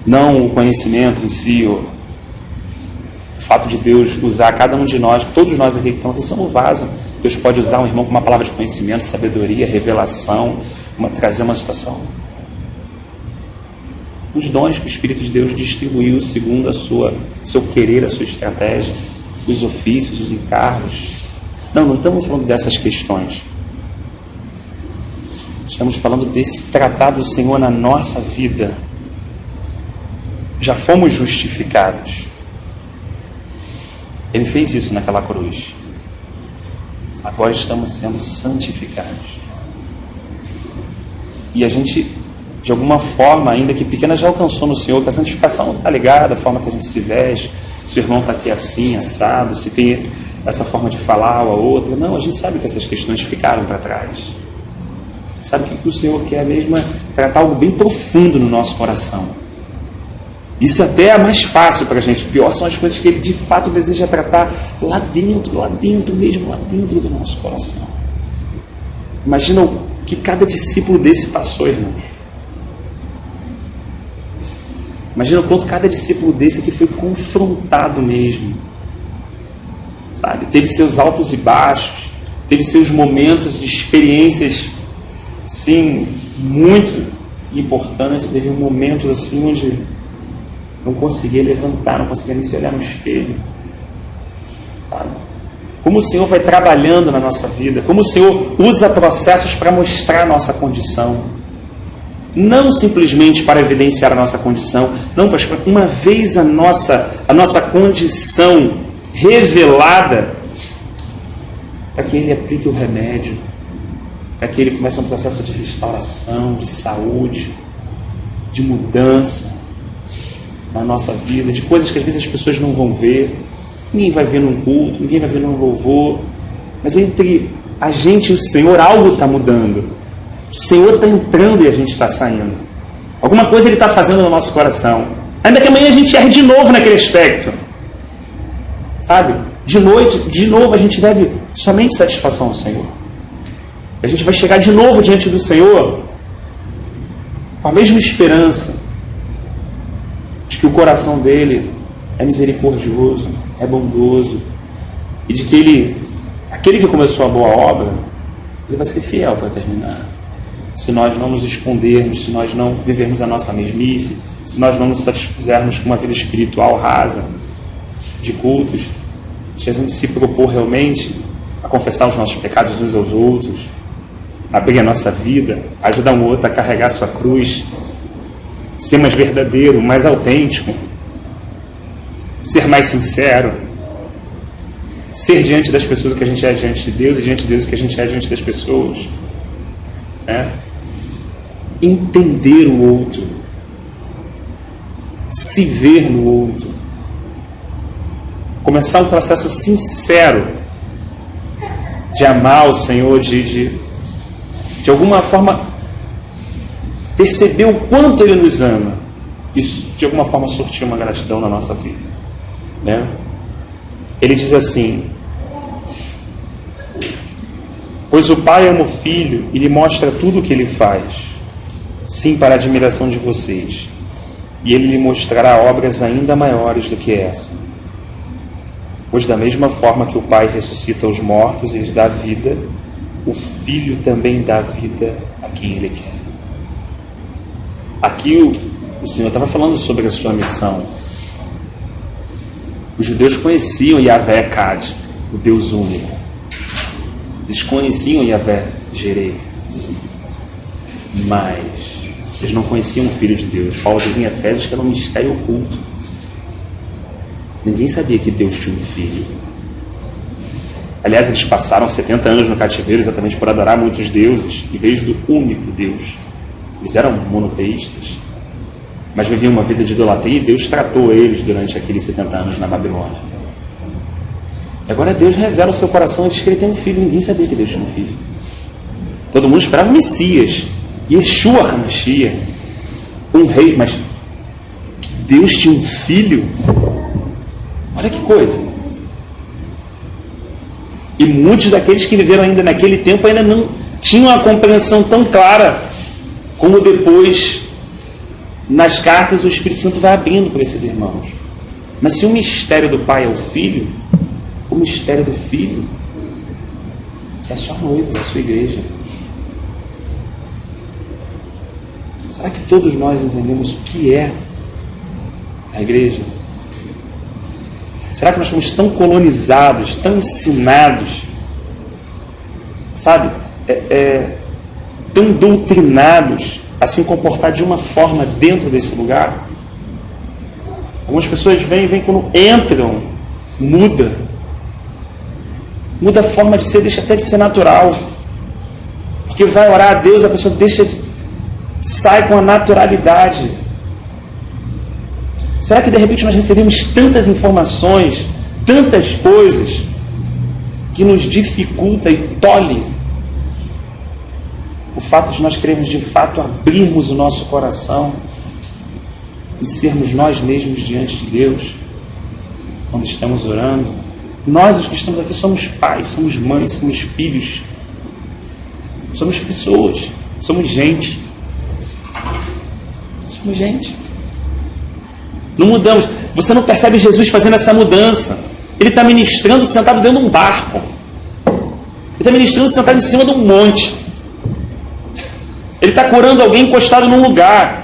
Não o conhecimento em si, o fato de Deus usar cada um de nós, todos nós aqui que estamos aqui somos vaso. Deus pode usar um irmão com uma palavra de conhecimento, sabedoria, revelação, trazer uma situação. Os dons que o Espírito de Deus distribuiu segundo seu querer, a sua estratégia, os ofícios, os encargos. Não estamos falando dessas questões. Estamos falando desse tratado do Senhor na nossa vida. Já fomos justificados. Ele fez isso naquela cruz. Agora estamos sendo santificados. E a gente, de alguma forma, ainda que pequena, já alcançou no Senhor, que a santificação não está ligada à forma que a gente se veste, se o irmão está aqui assim, assado, se tem essa forma de falar ou a outra. Não, a gente sabe que essas questões ficaram para trás. Sabe que o que o Senhor quer mesmo é tratar algo bem profundo no nosso coração. Isso até é mais fácil para a gente. Pior são as coisas que Ele de fato deseja tratar lá dentro mesmo, lá dentro do nosso coração. Imagina o que cada discípulo desse passou, irmãos. Imagina o quanto cada discípulo desse aqui foi confrontado mesmo. Sabe? Teve seus altos e baixos, teve seus momentos de experiências, sim, muito importantes. Teve momentos assim onde não conseguia levantar, não conseguia nem se olhar no espelho. Sabe? Como o Senhor vai trabalhando na nossa vida, como o Senhor usa processos para mostrar a nossa condição. não simplesmente para evidenciar a nossa condição, não, pastor, uma vez a nossa condição revelada, para que Ele aplique o remédio, para que Ele comece um processo de restauração, de saúde, de mudança na nossa vida, de coisas que às vezes as pessoas não vão ver, ninguém vai ver num culto, ninguém vai ver num louvor, mas entre a gente e o Senhor algo está mudando. O Senhor está entrando e a gente está saindo. Alguma coisa Ele está fazendo no nosso coração. Ainda que amanhã a gente erre de novo naquele aspecto. Sabe? De noite, de novo, a gente deve somente satisfação ao Senhor. A gente vai chegar de novo diante do Senhor com a mesma esperança de que o coração dele é misericordioso, é bondoso, e de que aquele que começou a boa obra, ele vai ser fiel para terminar. Se nós não nos escondermos, se nós não vivermos a nossa mesmice, se nós não nos satisfizermos com uma vida espiritual rasa, de cultos, se a gente se propor realmente a confessar os nossos pecados uns aos outros, a abrir a nossa vida, a ajudar um outro a carregar a sua cruz, ser mais verdadeiro, mais autêntico, ser mais sincero, ser diante das pessoas o que a gente é diante de Deus e diante de Deus o que a gente é diante das pessoas, né? Entender o outro, se ver no outro, começar um processo sincero de amar o Senhor, de alguma forma perceber o quanto Ele nos ama. Isso de alguma forma surtir uma gratidão na nossa vida, né? Ele diz assim: pois o Pai ama o Filho e lhe mostra tudo o que Ele faz, sim, para a admiração de vocês, e Ele lhe mostrará obras ainda maiores do que essa. Pois da mesma forma que o Pai ressuscita os mortos e lhes dá vida, o Filho também dá vida a quem Ele quer. Aqui o Senhor estava falando sobre a sua missão. Os judeus conheciam Yahvé Echad, o Deus único. Eles conheciam Yahvé Jireh, mas eles não conheciam o Filho de Deus. Paulo diz em Efésios que era um mistério oculto. Ninguém sabia que Deus tinha um filho. Aliás, eles passaram 70 anos no cativeiro exatamente por adorar muitos deuses, em vez do único Deus. Eles eram monoteístas, mas viviam uma vida de idolatria, e Deus tratou eles durante aqueles 70 anos na Babilônia. E agora Deus revela o seu coração e diz que Ele tem um filho. Ninguém sabia que Deus tinha um filho. Todo mundo esperava o Messias, Yeshua HaMashiach, um rei, mas que Deus tinha um filho? Olha que coisa. E muitos daqueles que viveram ainda naquele tempo ainda não tinham a compreensão tão clara como depois, nas cartas, o Espírito Santo vai abrindo para esses irmãos. Mas se o mistério do Pai é o Filho, o mistério do Filho é a sua noiva, é a sua igreja. Será que todos nós entendemos o que é a igreja? Será que nós somos tão colonizados, tão ensinados, sabe, tão doutrinados a se comportar de uma forma dentro desse lugar? Algumas pessoas vêm quando entram, muda a forma de ser, deixa até de ser natural, porque vai orar a Deus, a pessoa sai com a naturalidade. Será que de repente nós recebemos tantas informações, tantas coisas, que nos dificulta e tolhe o fato de nós queremos de fato abrirmos o nosso coração e sermos nós mesmos diante de Deus quando estamos orando? Nós, os que estamos aqui, somos pais, somos mães, somos filhos, somos pessoas, somos gente. Somos gente. Não mudamos. Você não percebe Jesus fazendo essa mudança. Ele está ministrando sentado dentro de um barco. Ele está ministrando sentado em cima de um monte. Ele está curando alguém encostado num lugar.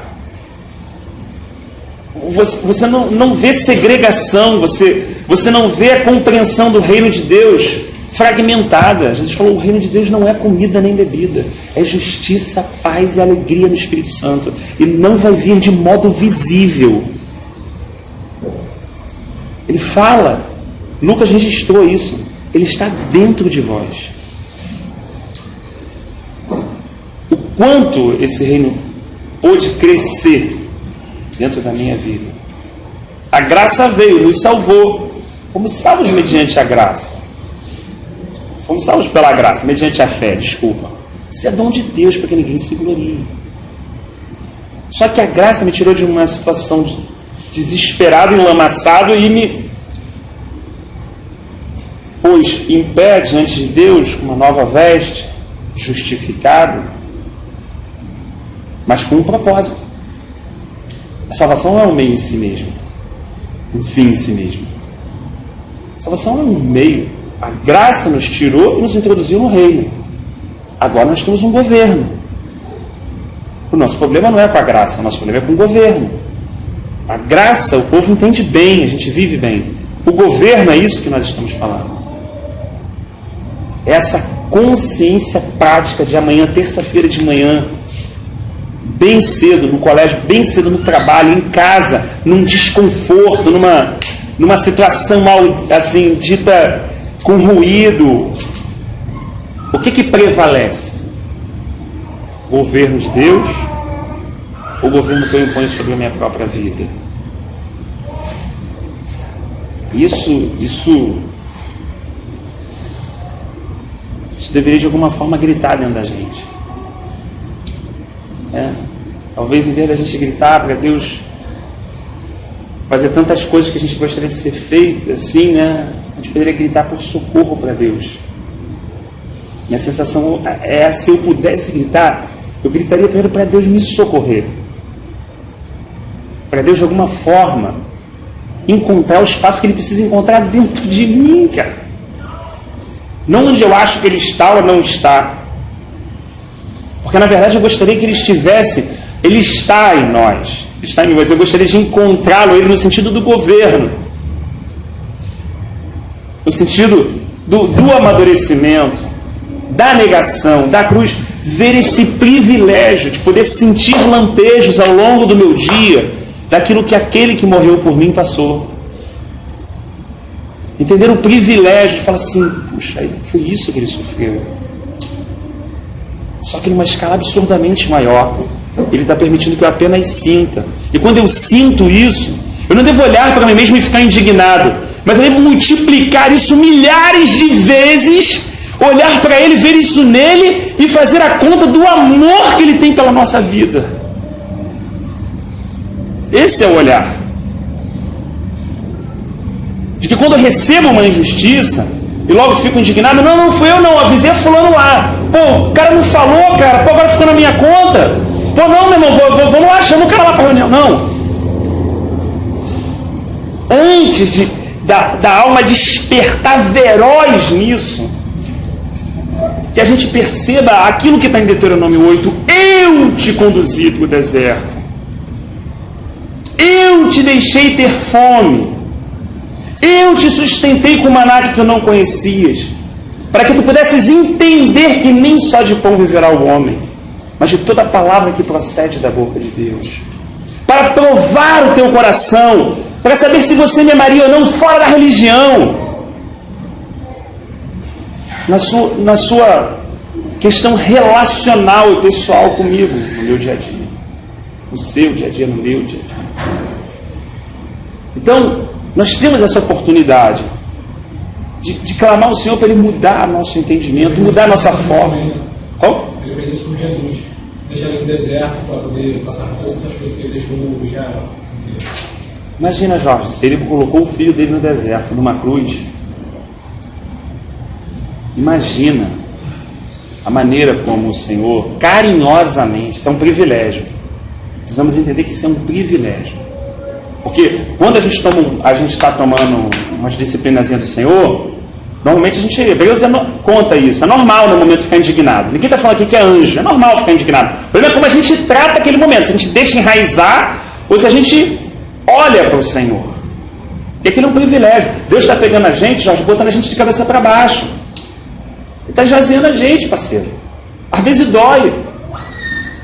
Você não vê segregação, você não vê a compreensão do reino de Deus fragmentada. Jesus falou, o reino de Deus não é comida nem bebida, é justiça, paz e alegria no Espírito Santo, e não vai vir de modo visível. Ele fala, Lucas registrou isso, ele está dentro de vós. O quanto esse reino pôde crescer dentro da minha vida. A graça veio, nos salvou. Fomos salvos mediante a graça. Fomos salvos pela graça, mediante a fé, desculpa. Isso é dom de Deus para que ninguém se glorie. Só que a graça me tirou de uma situação desesperado, enlamaçado, e me pôs em pé diante de Deus com uma nova veste, justificado, mas com um propósito. A salvação não é um meio em si mesmo, um fim em si mesmo. A salvação é um meio. A graça nos tirou e nos introduziu no reino. Agora nós temos um governo. O nosso problema não é com a graça, o nosso problema é com o governo. A graça, o povo entende bem, a gente vive bem. O governo é isso que nós estamos falando. É essa consciência prática de amanhã, terça-feira de manhã, bem cedo, no colégio, bem cedo no trabalho, em casa, num desconforto, numa situação mal, assim, dita com ruído. O que prevalece? O governo de Deus ou o governo que eu imponho sobre a minha própria vida? Isso deveria de alguma forma gritar dentro da gente. Talvez em vez da gente gritar para Deus fazer tantas coisas que a gente gostaria de ser feito, assim, né? A gente poderia gritar por socorro para Deus. Minha sensação é, se eu pudesse gritar, eu gritaria primeiro para Deus me socorrer. Para Deus, de alguma forma, encontrar o espaço que Ele precisa encontrar dentro de mim, cara. Não onde eu acho que Ele está ou não está. Porque, na verdade, eu gostaria que Ele estivesse. Ele está em nós. Ele está em mim, mas eu gostaria de encontrá-lo, Ele no sentido do governo. No sentido do amadurecimento, da negação, da cruz. Ver esse privilégio de poder sentir lampejos ao longo do meu dia daquilo que aquele que morreu por mim passou. Entender o privilégio de falar assim, puxa, foi isso que ele sofreu. Só que numa escala absurdamente maior. Ele está permitindo que eu apenas sinta. E quando eu sinto isso, eu não devo olhar para mim mesmo e ficar indignado, mas eu devo multiplicar isso milhares de vezes, olhar para Ele, ver isso nele e fazer a conta do amor que Ele tem pela nossa vida. Esse é o olhar. De que quando eu recebo uma injustiça e logo fico indignado, não fui eu não, avisei a fulano lá. Pô, o cara não falou, cara, pô, agora ficou na minha conta. Pô, não, meu irmão, vamos lá, chama o cara lá para a reunião. Não. Antes da alma despertar veroz nisso, que a gente perceba aquilo que está em Deuteronômio 8, eu te conduzi para o deserto, eu te deixei ter fome, eu te sustentei com maná que tu não conhecias, para que tu pudesses entender que nem só de pão viverá o homem, mas de toda a palavra que procede da boca de Deus, para provar o teu coração, para saber se você me amaria ou não fora da religião, na sua questão relacional e pessoal comigo, no meu dia a dia, no seu dia a dia, no meu dia a dia. Então, nós temos essa oportunidade de clamar ao Senhor para Ele mudar nosso entendimento, mudar nossa forma. Qual? Ele fez isso com Jesus, deixar ele no deserto para poder passar por todas essas coisas que ele deixou no Israel. Imagina, Jorge, se Ele colocou o filho dele no deserto, numa cruz. Imagina a maneira como o Senhor, carinhosamente, isso é um privilégio. Precisamos entender que isso é um privilégio. Porque quando a gente está tomando umas disciplinazinhas do Senhor, normalmente a gente, Deus conta isso. É normal no momento ficar indignado. Ninguém está falando aqui que é anjo, é normal ficar indignado. O problema é como a gente trata aquele momento. Se a gente deixa enraizar ou se a gente olha para o Senhor. E aquilo é um privilégio. Deus está pegando a gente, Jorge, botando a gente de cabeça para baixo. Ele está esvaziando a gente, parceiro. Às vezes dói.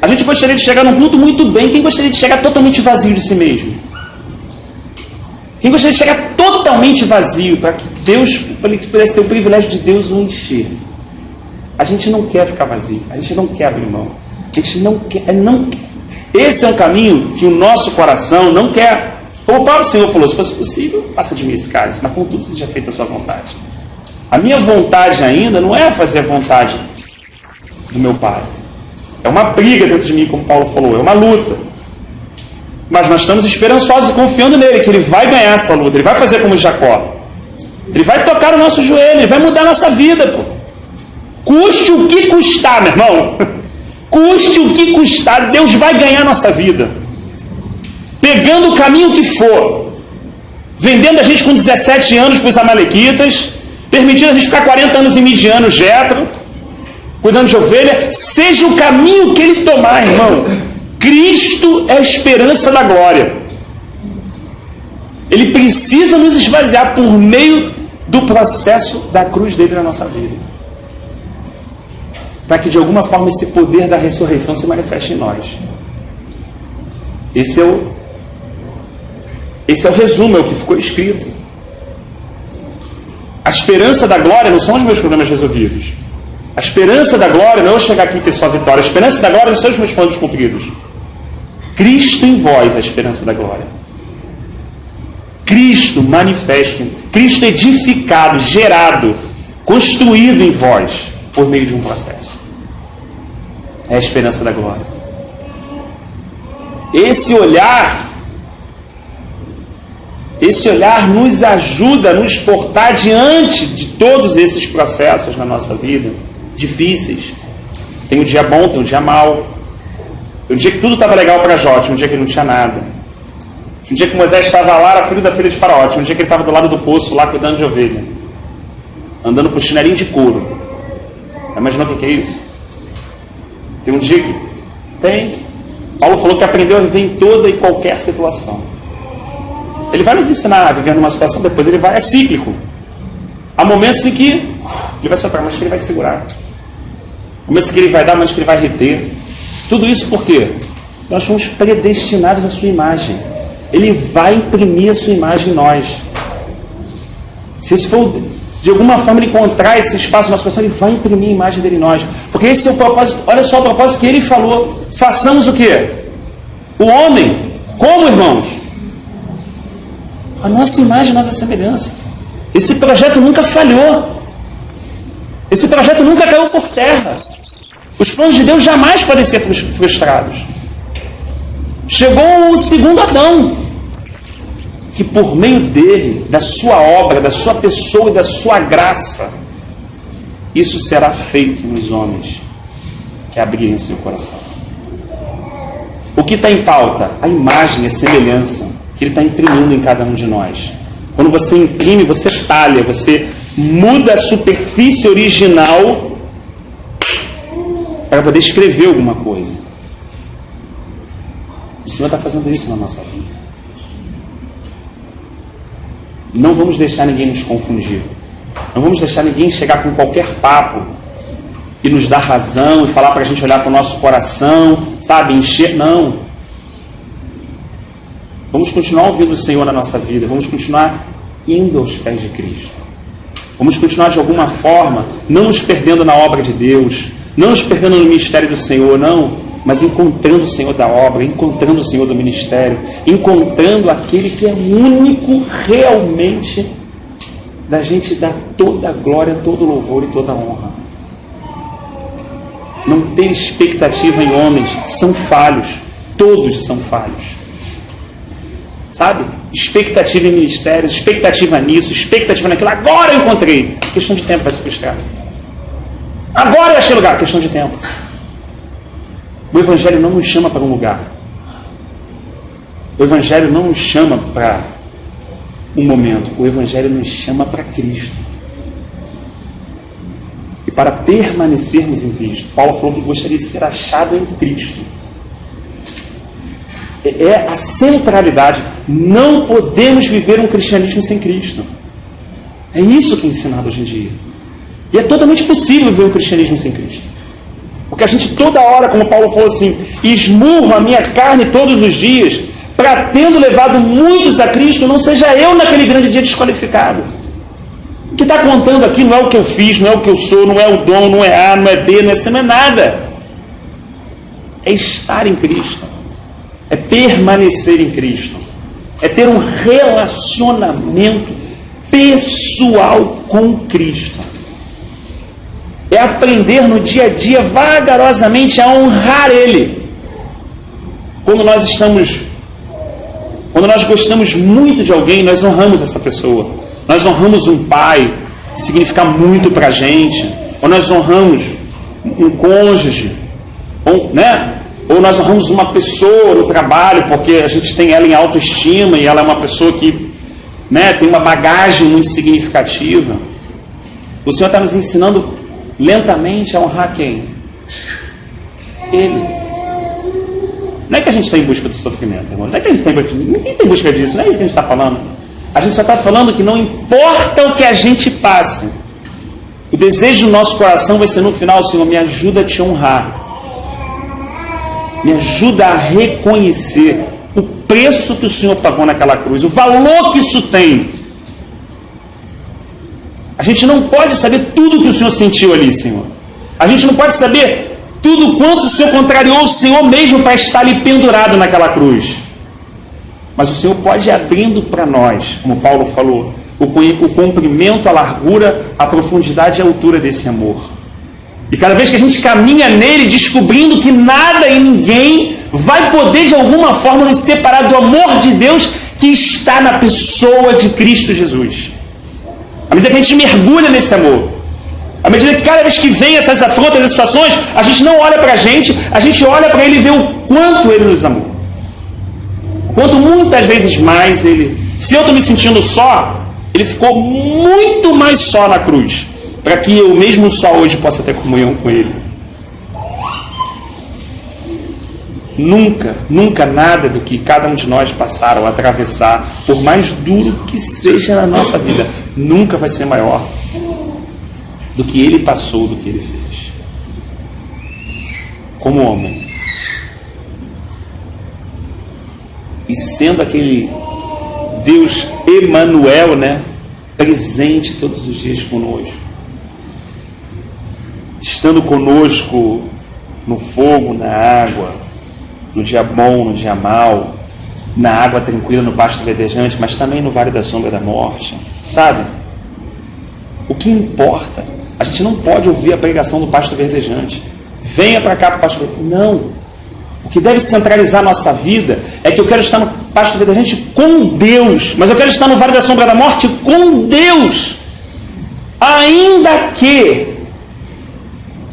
A gente gostaria de chegar num culto muito bem. Quem gostaria de chegar totalmente vazio de si mesmo? Quem gostaria de chegar totalmente vazio para que Deus, para que pudesse ter o privilégio de Deus o encher? A gente não quer ficar vazio. A gente não quer abrir mão. A gente não quer. Esse é um caminho que o nosso coração não quer. Como o próprio Senhor falou, se fosse possível, passa de mim esse cálice, mas contudo seja feita a sua vontade. A minha vontade ainda não é fazer a vontade do meu Pai. É uma briga dentro de mim, como Paulo falou, é uma luta. Mas nós estamos esperançosos e confiando nele, que ele vai ganhar essa luta, ele vai fazer como Jacó. Ele vai tocar o nosso joelho, ele vai mudar a nossa vida, pô. Custe o que custar, meu irmão. Custe o que custar, Deus vai ganhar a nossa vida. Pegando o caminho que for, vendendo a gente com 17 anos para os amalequitas, permitindo a gente ficar 40 anos em Midian, Jetro, cuidando de ovelha, seja o caminho que ele tomar, irmão. Cristo é a esperança da glória. Ele precisa nos esvaziar por meio do processo da cruz dele na nossa vida, para que de alguma forma esse poder da ressurreição se manifeste em nós. Esse é o resumo, é o que ficou escrito. A esperança da glória não são os meus problemas resolvidos. A esperança da glória não é eu chegar aqui e ter só vitória. A esperança da glória não são os meus planos cumpridos. Cristo em vós é a esperança da glória. Cristo manifesto, Cristo edificado, gerado, construído em vós por meio de um processo. É a esperança da glória. Esse olhar nos ajuda a nos portar diante de todos esses processos na nossa vida, difíceis. Tem um dia bom, tem um dia mau. Tem um dia que tudo estava legal para Jó, tinha um dia que não tinha nada. Tinha um dia que Moisés estava lá, era filho da filha de Faraó. Tinha um dia que ele estava do lado do poço, lá cuidando de ovelha, andando com chinelinho de couro. Imaginou o que é isso? Tem um dia que tem. Paulo falou que aprendeu a viver em toda e qualquer situação. Ele vai nos ensinar a viver numa situação, depois ele vai, é cíclico. Há momentos em que ele vai soprar, mas que ele vai segurar. Momentos que ele vai dar, mas que ele vai reter. Tudo isso por quê? Nós somos predestinados à sua imagem. Ele vai imprimir a sua imagem em nós. Se isso for, de alguma forma, ele encontrar esse espaço na nossa coração, ele vai imprimir a imagem dele em nós. Porque esse é o propósito, olha só o propósito que ele falou. Façamos o quê? O homem, como, irmãos? A nossa imagem, a nossa semelhança. Esse projeto nunca falhou. Esse projeto nunca caiu por terra. Os planos de Deus jamais podem ser frustrados. Chegou o segundo Adão, que por meio dele, da sua obra, da sua pessoa e da sua graça, isso será feito nos homens que abrirem o seu coração. O que está em pauta? A imagem, a semelhança que ele está imprimindo em cada um de nós. Quando você imprime, você talha, você muda a superfície original para poder escrever alguma coisa. O Senhor está fazendo isso na nossa vida. Não vamos deixar ninguém nos confundir. Não vamos deixar ninguém chegar com qualquer papo e nos dar razão e falar para a gente olhar para o nosso coração, sabe, encher. Não. Vamos continuar ouvindo o Senhor na nossa vida. Vamos continuar indo aos pés de Cristo. Vamos continuar de alguma forma, não nos perdendo na obra de Deus, não nos perdendo no ministério do Senhor, não, mas encontrando o Senhor da obra, encontrando o Senhor do ministério, encontrando aquele que é único realmente da gente dar toda a glória, todo o louvor e toda a honra. Não ter expectativa em homens, são falhos, todos são falhos. Sabe? Expectativa em ministérios, expectativa nisso, expectativa naquilo. Agora eu encontrei. Questão de tempo vai se frustrar. Agora eu achei lugar. Questão de tempo. O Evangelho não nos chama para um lugar. O Evangelho não nos chama para um momento. O Evangelho nos chama para Cristo. E para permanecermos em Cristo. Paulo falou que gostaria de ser achado em Cristo. É a centralidade. Não podemos viver um cristianismo sem Cristo. É isso que é ensinado hoje em dia. E é totalmente possível viver o cristianismo sem Cristo. Porque a gente toda hora, como Paulo falou assim, esmurro a minha carne todos os dias, para, tendo levado muitos a Cristo, não seja eu naquele grande dia desqualificado. O que está contando aqui não é o que eu fiz, não é o que eu sou, não é o dom, não é A, não é B, não é C, não é nada. É estar em Cristo. É permanecer em Cristo. É ter um relacionamento pessoal com Cristo. É aprender no dia a dia, vagarosamente, a honrar Ele. Quando nós gostamos muito de alguém, nós honramos essa pessoa. Nós honramos um pai, que significa muito para a gente. Ou nós honramos um cônjuge, ou nós honramos uma pessoa no trabalho, porque a gente tem ela em autoestima e ela é uma pessoa que tem uma bagagem muito significativa. O Senhor está nos ensinando lentamente a honrar quem? Ele. Não é que a gente está em busca do sofrimento, irmão. Não é que a gente está em busca disso. Ninguém tem busca disso. Não é isso que a gente está falando. A gente só está falando que não importa o que a gente passe, o desejo do nosso coração vai ser no final: Senhor, me ajuda a te honrar. Me ajuda a reconhecer o preço que o Senhor pagou naquela cruz, o valor que isso tem. A gente não pode saber tudo que o Senhor sentiu ali, Senhor. A gente não pode saber tudo quanto o Senhor contrariou o Senhor mesmo para estar ali pendurado naquela cruz. Mas o Senhor pode ir abrindo para nós, como Paulo falou, o comprimento, a largura, a profundidade e a altura desse amor. E cada vez que a gente caminha nele, descobrindo que nada e ninguém vai poder de alguma forma nos separar do amor de Deus que está na pessoa de Cristo Jesus. À medida que a gente mergulha nesse amor, à medida que cada vez que vem essas afrontas, essas situações, a gente não olha para a gente olha para ele e vê o quanto ele nos amou. Quanto muitas vezes mais ele, se eu estou me sentindo só, ele ficou muito mais só na cruz, para que eu mesmo só hoje possa ter comunhão com ele. Nunca, nunca nada do que cada um de nós passaram a atravessar, por mais duro que seja na nossa vida, nunca vai ser maior do que ele passou, do que ele fez. Como homem. E sendo aquele Deus Emanuel, presente todos os dias conosco. Estando conosco no fogo, na água, no dia bom, no dia mau, na água tranquila, no pasto verdejante, mas também no vale da sombra da morte. Sabe? O que importa? A gente não pode ouvir a pregação do pasto verdejante. Venha para cá para o pasto verdejante. Não. O que deve centralizar a nossa vida é que eu quero estar no pasto verdejante com Deus, mas eu quero estar no vale da sombra da morte com Deus. Ainda que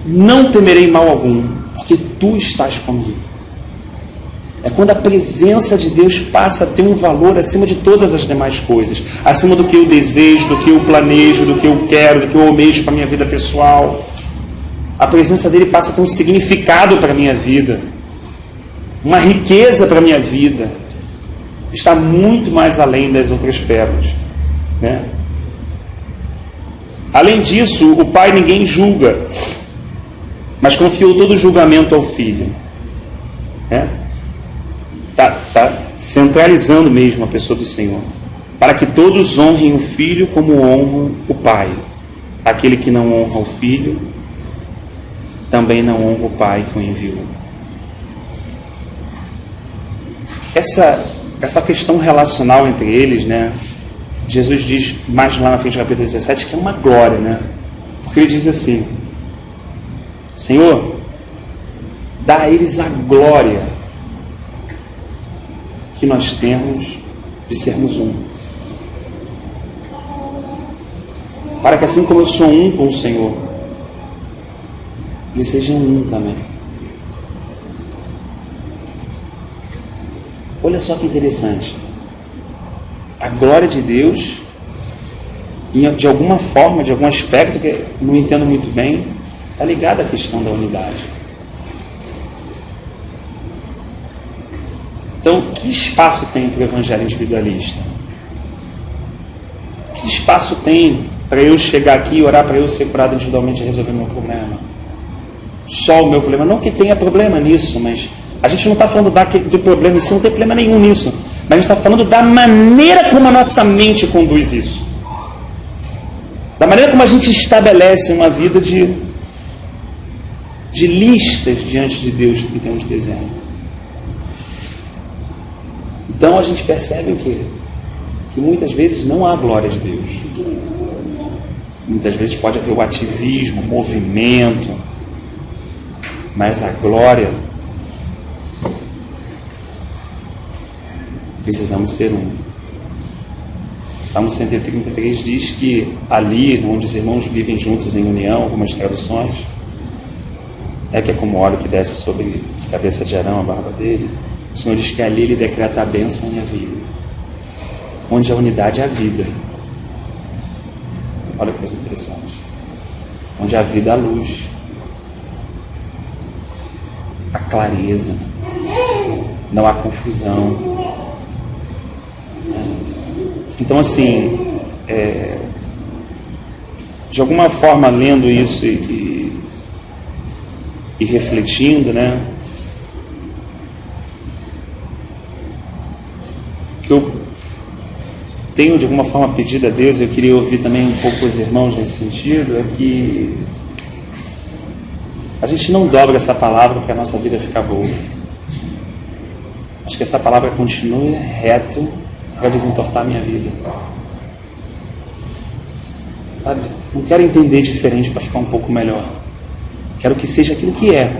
não temerei mal algum, porque tu estás comigo. É quando a presença de Deus passa a ter um valor acima de todas as demais coisas, acima do que eu desejo, do que eu planejo, do que eu quero, do que eu almejo para a minha vida pessoal. A presença dele passa a ter um significado para a minha vida, uma riqueza para a minha vida. Está muito mais além das outras pérolas, Além disso, o Pai ninguém julga, mas confiou todo o julgamento ao Filho. Está centralizando mesmo a pessoa do Senhor, para que todos honrem o Filho como honram o Pai. Aquele que não honra o Filho também não honra o Pai que o enviou. Essa questão relacional entre eles, Jesus diz mais lá na frente do capítulo 17 que é uma glória, porque ele diz assim: Senhor, dá a eles a glória que nós temos de sermos um, para que assim como eu sou um com o Senhor, eles sejam um também. Olha só que interessante. A glória de Deus, de alguma forma, de algum aspecto que eu não entendo muito bem, está ligada à questão da unidade. Então, que espaço tem para o evangelho individualista? Que espaço tem para eu chegar aqui e orar para eu ser curado individualmente e resolver meu problema. Só o meu problema. Não que tenha problema nisso, mas a gente não está falando do problema em si, não tem problema nenhum nisso. Mas a gente está falando da maneira como a nossa mente conduz isso. Da maneira como a gente estabelece uma vida de listas diante de Deus 31 de dezembro. Então a gente percebe o quê? Que muitas vezes não há glória de Deus. Muitas vezes pode haver o ativismo, o movimento, mas a glória, precisamos ser um. Salmo 133 diz que ali, onde os irmãos vivem juntos em união, algumas traduções, que é como o óleo que desce sobre a cabeça de Arão, a barba dele. O Senhor diz que ali ele decreta a bênção e a vida. Onde a unidade é a vida. Olha que coisa interessante. Onde a vida é a luz, a clareza, não há confusão. Então, assim, de alguma forma, lendo isso e refletindo, né, que eu tenho de alguma forma pedido a Deus, eu queria ouvir também um pouco os irmãos nesse sentido, é que a gente não dobra essa palavra para a nossa vida ficar boa. Acho que essa palavra continue reto para desentortar a minha vida. Sabe? Não quero entender diferente para ficar um pouco melhor. Quero que seja aquilo que é,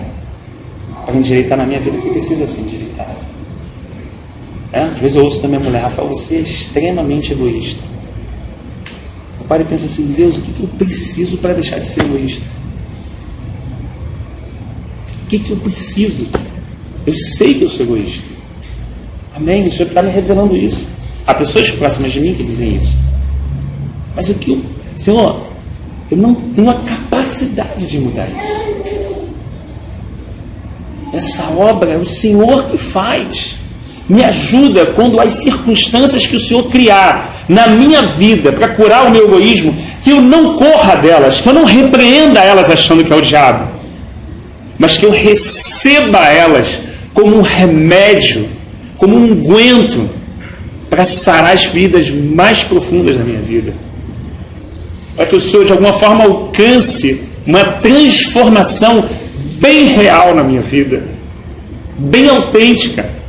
para endireitar na minha vida o que precisa ser endireitado. Às vezes eu ouço da minha mulher: Rafael, você é extremamente egoísta. Eu paro e penso assim: Deus, o que eu preciso para deixar de ser egoísta? O que eu preciso? Eu sei que eu sou egoísta. Amém? O Senhor está me revelando isso. Há pessoas próximas de mim que dizem isso. Mas o que eu... Senhor, eu não tenho a capacidade de mudar isso. Essa obra é o Senhor que faz. Me ajuda quando as circunstâncias que o Senhor criar na minha vida para curar o meu egoísmo, que eu não corra delas, que eu não repreenda elas achando que é o diabo, mas que eu receba elas como um remédio, como um unguento para sarar as feridas mais profundas da minha vida. Para que o Senhor de alguma forma alcance uma transformação bem real na minha vida, bem autêntica,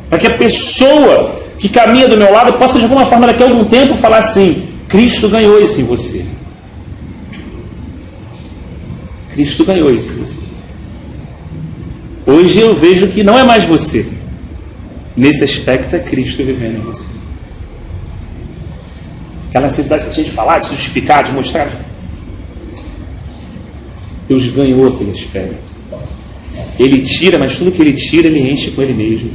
para que a pessoa que caminha do meu lado possa de alguma forma daqui a algum tempo falar assim: Cristo ganhou isso em você. Cristo ganhou isso em você. Hoje eu vejo que não é mais você. Nesse aspecto é Cristo vivendo em você. Aquela necessidade que você tinha de falar, de se justificar, de mostrar. Deus ganhou aquele aspecto. Ele tira, mas tudo que ele tira, ele enche com ele mesmo.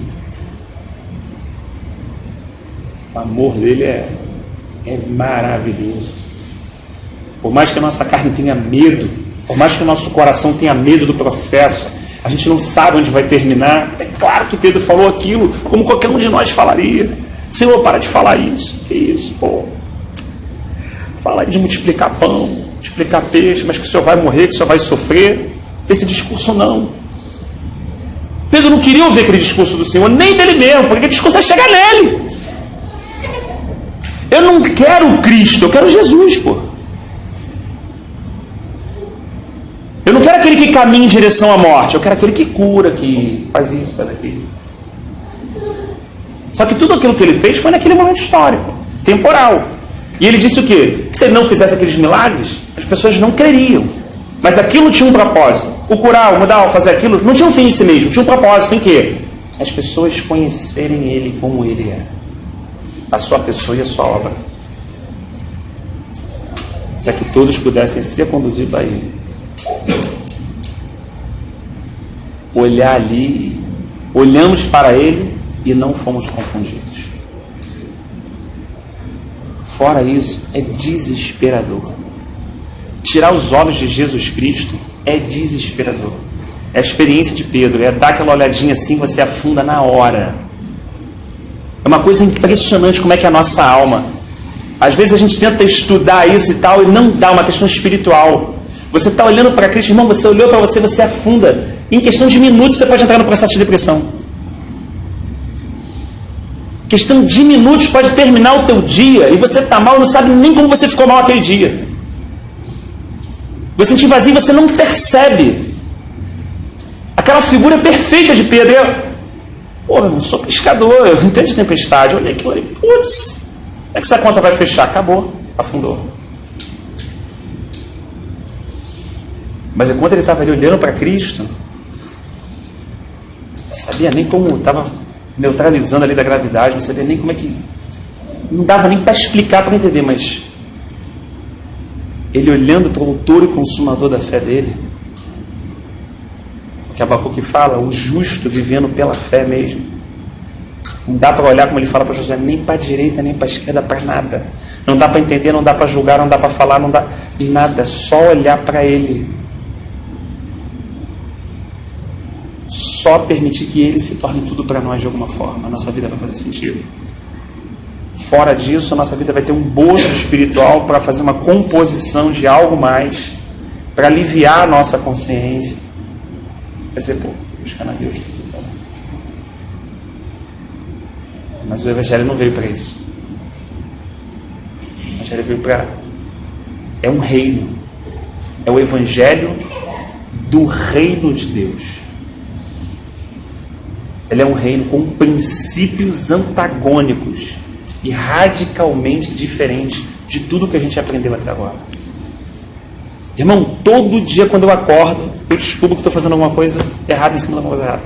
O amor dele é maravilhoso. Por mais que a nossa carne tenha medo, por mais que o nosso coração tenha medo do processo, a gente não sabe onde vai terminar. É claro que Pedro falou aquilo, como qualquer um de nós falaria. Senhor, para de falar isso. Que isso, pô? Fala aí de multiplicar pão, multiplicar peixe, mas que o Senhor vai morrer, que o Senhor vai sofrer. Esse discurso não. Pedro não queria ouvir aquele discurso do Senhor, nem dele mesmo, porque aquele discurso é chegar nele. Eu não quero Cristo, eu quero Jesus, pô. Eu não quero aquele que caminha em direção à morte, eu quero aquele que cura, que faz isso, faz aquilo. Só que tudo aquilo que ele fez foi naquele momento histórico, temporal. E ele disse o quê? Que se ele não fizesse aqueles milagres, as pessoas não creriam. Mas aquilo tinha um propósito. O curar, o mudar, o fazer aquilo, não tinha um fim em si mesmo, tinha um propósito em quê? As pessoas conhecerem ele como ele é. A sua pessoa e a sua obra. Para que todos pudessem ser conduzidos a ele. Olhar ali, olhamos para ele e não fomos confundidos. Fora isso, é desesperador. Tirar os olhos de Jesus Cristo é desesperador. É a experiência de Pedro, é dar aquela olhadinha assim, você afunda na hora. É uma coisa impressionante como é que a nossa alma, Às vezes a gente tenta estudar isso e tal, e não dá, uma questão espiritual. Você está olhando para Cristo, irmão, você olhou para você, você afunda. Em questão de minutos você pode entrar no processo de depressão. Questão de minutos pode terminar o teu dia e você está mal e não sabe nem como você ficou mal aquele dia. Você sente vazio e você não percebe. Aquela figura perfeita de Pedro. Pô, meu irmão, sou pescador, eu entendo de tempestade. Olha aquilo ali, putz, como é que essa conta vai fechar? Acabou, afundou. Mas enquanto ele estava ali olhando para Cristo, não sabia nem como estava neutralizando ali da gravidade, não sabia nem como é que... Não dava nem para explicar, para entender, mas ele olhando para o autor e consumador da fé dele, que Abacuque fala, o justo vivendo pela fé mesmo. Não dá para olhar, como ele fala para Josué, nem para a direita, nem para a esquerda, para nada. Não dá para entender, não dá para julgar, não dá para falar, não dá nada, só olhar para ele. Só permitir que ele se torne tudo para nós de alguma forma. A nossa vida vai fazer sentido. Fora disso, a nossa vida vai ter um bojo espiritual para fazer uma composição de algo mais, para aliviar a nossa consciência. Quer dizer, pô, buscar a Deus. Mas o Evangelho não veio para isso. O Evangelho veio para... É um reino. É o Evangelho do reino de Deus. Ele é um reino com princípios antagônicos e radicalmente diferentes de tudo que a gente aprendeu até agora. Irmão, todo dia quando eu acordo, eu descubro que estou fazendo alguma coisa errada em cima de alguma coisa errada.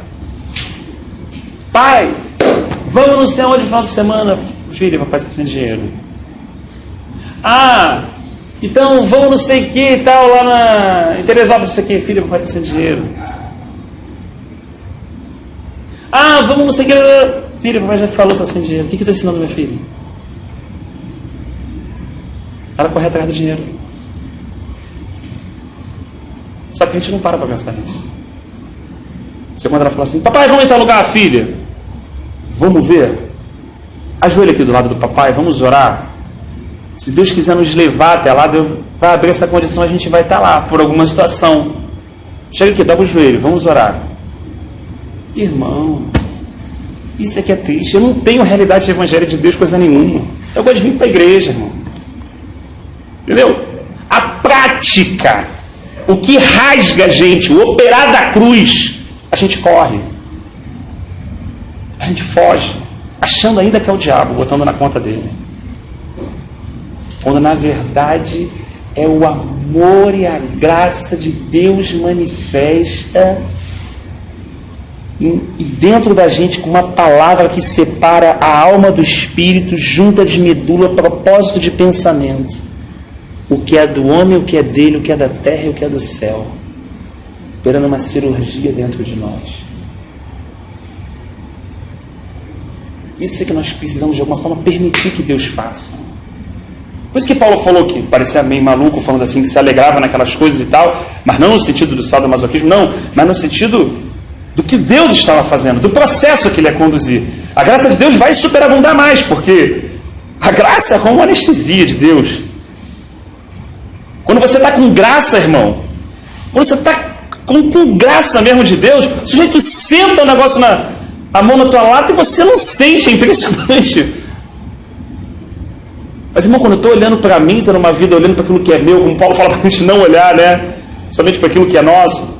Pai, vamos não sei onde no final de semana. Filho, papai está sem dinheiro. Ah, então vamos não sei o que e tal, lá em Teresópolis, isso aqui. Filho, papai está sem dinheiro. Ah, vamos não sei o que. Filho, papai já falou, está sem dinheiro. O que está ensinando minha filha? Ela corre atrás do dinheiro. Só que a gente não para pensar nisso. Você quando ela fala assim, papai, vamos em tal lugar, filha? Vamos ver? Ajoelha aqui do lado do papai, vamos orar. Se Deus quiser nos levar até lá, Deus vai abrir essa condição, a gente vai estar lá, por alguma situação. Chega aqui, dobra o joelho, vamos orar. Irmão, isso aqui é triste. Eu não tenho realidade de evangelho de Deus, coisa nenhuma. Eu gosto de vir para a igreja, irmão. Entendeu? A prática, o que rasga a gente, o operar da cruz, a gente corre. A gente foge, achando ainda que é o diabo, botando na conta dele. Quando na verdade é o amor e a graça de Deus manifesta e dentro da gente com uma palavra que separa a alma do espírito, junta de medula, propósito de pensamento. O que é do homem, o que é dele, o que é da terra e o que é do céu. Operando uma cirurgia dentro de nós. Isso é que nós precisamos de alguma forma permitir que Deus faça. Por isso que Paulo falou que parecia meio maluco, falando assim, que se alegrava naquelas coisas e tal, mas não no sentido do sadomasoquismo, não, mas no sentido do que Deus estava fazendo, do processo que ele ia conduzir. A graça de Deus vai superabundar mais, porque a graça é como uma anestesia de Deus. Quando você está com graça, irmão, quando você está com graça mesmo de Deus, o sujeito senta o negócio a mão na tua lata e você não sente, é impressionante. Mas, irmão, quando eu estou olhando para mim, estou numa vida olhando para aquilo que é meu, como Paulo fala para a gente não olhar, né? Somente para aquilo que é nosso.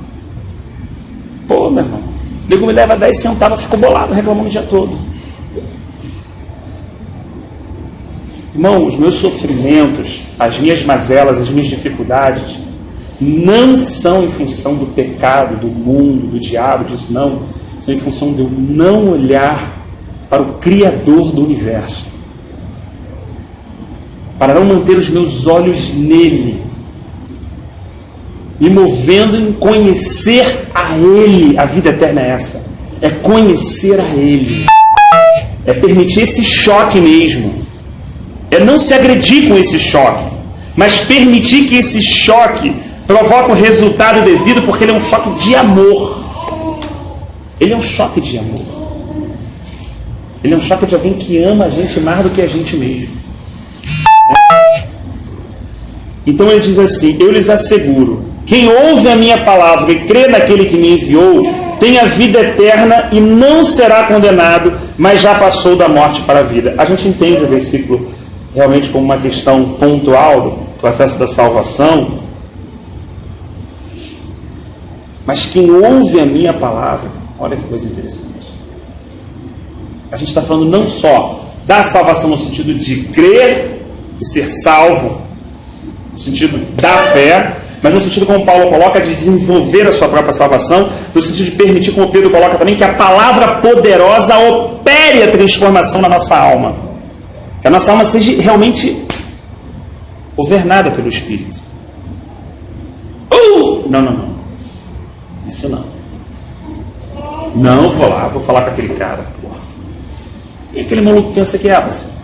Pô, meu irmão, o nego me leva 10 centavos, ficou bolado, reclamando o dia todo. Irmão, os meus sofrimentos, as minhas mazelas, as minhas dificuldades, não são em função do pecado, do mundo, do diabo, disso não. São em função de eu não olhar para o Criador do universo. Para não manter os meus olhos nele. Me movendo em conhecer a Ele. A vida eterna é essa. É conhecer a Ele. É permitir esse choque mesmo. É não se agredir com esse choque. Mas permitir que esse choque provoque o resultado devido, porque ele é um choque de amor. Ele é um choque de amor. Ele é um choque de alguém que ama a gente mais do que a gente mesmo. Então ele diz assim: eu lhes asseguro, quem ouve a minha palavra e crê naquele que me enviou, tem a vida eterna e não será condenado, mas já passou da morte para a vida. A gente entende o versículo realmente como uma questão pontual do processo da salvação, mas quem ouve a minha palavra, olha que coisa interessante. A gente está falando não só da salvação no sentido de crer e ser salvo, no sentido da fé, mas no sentido como Paulo coloca, de desenvolver a sua própria salvação, no sentido de permitir, como Pedro coloca também, que a palavra poderosa opere a transformação na nossa alma. Que a nossa alma seja realmente governada pelo Espírito. Não. Isso não. Não, vou lá, vou falar com aquele cara. Porra. E aquele maluco pensa que é, parceiro?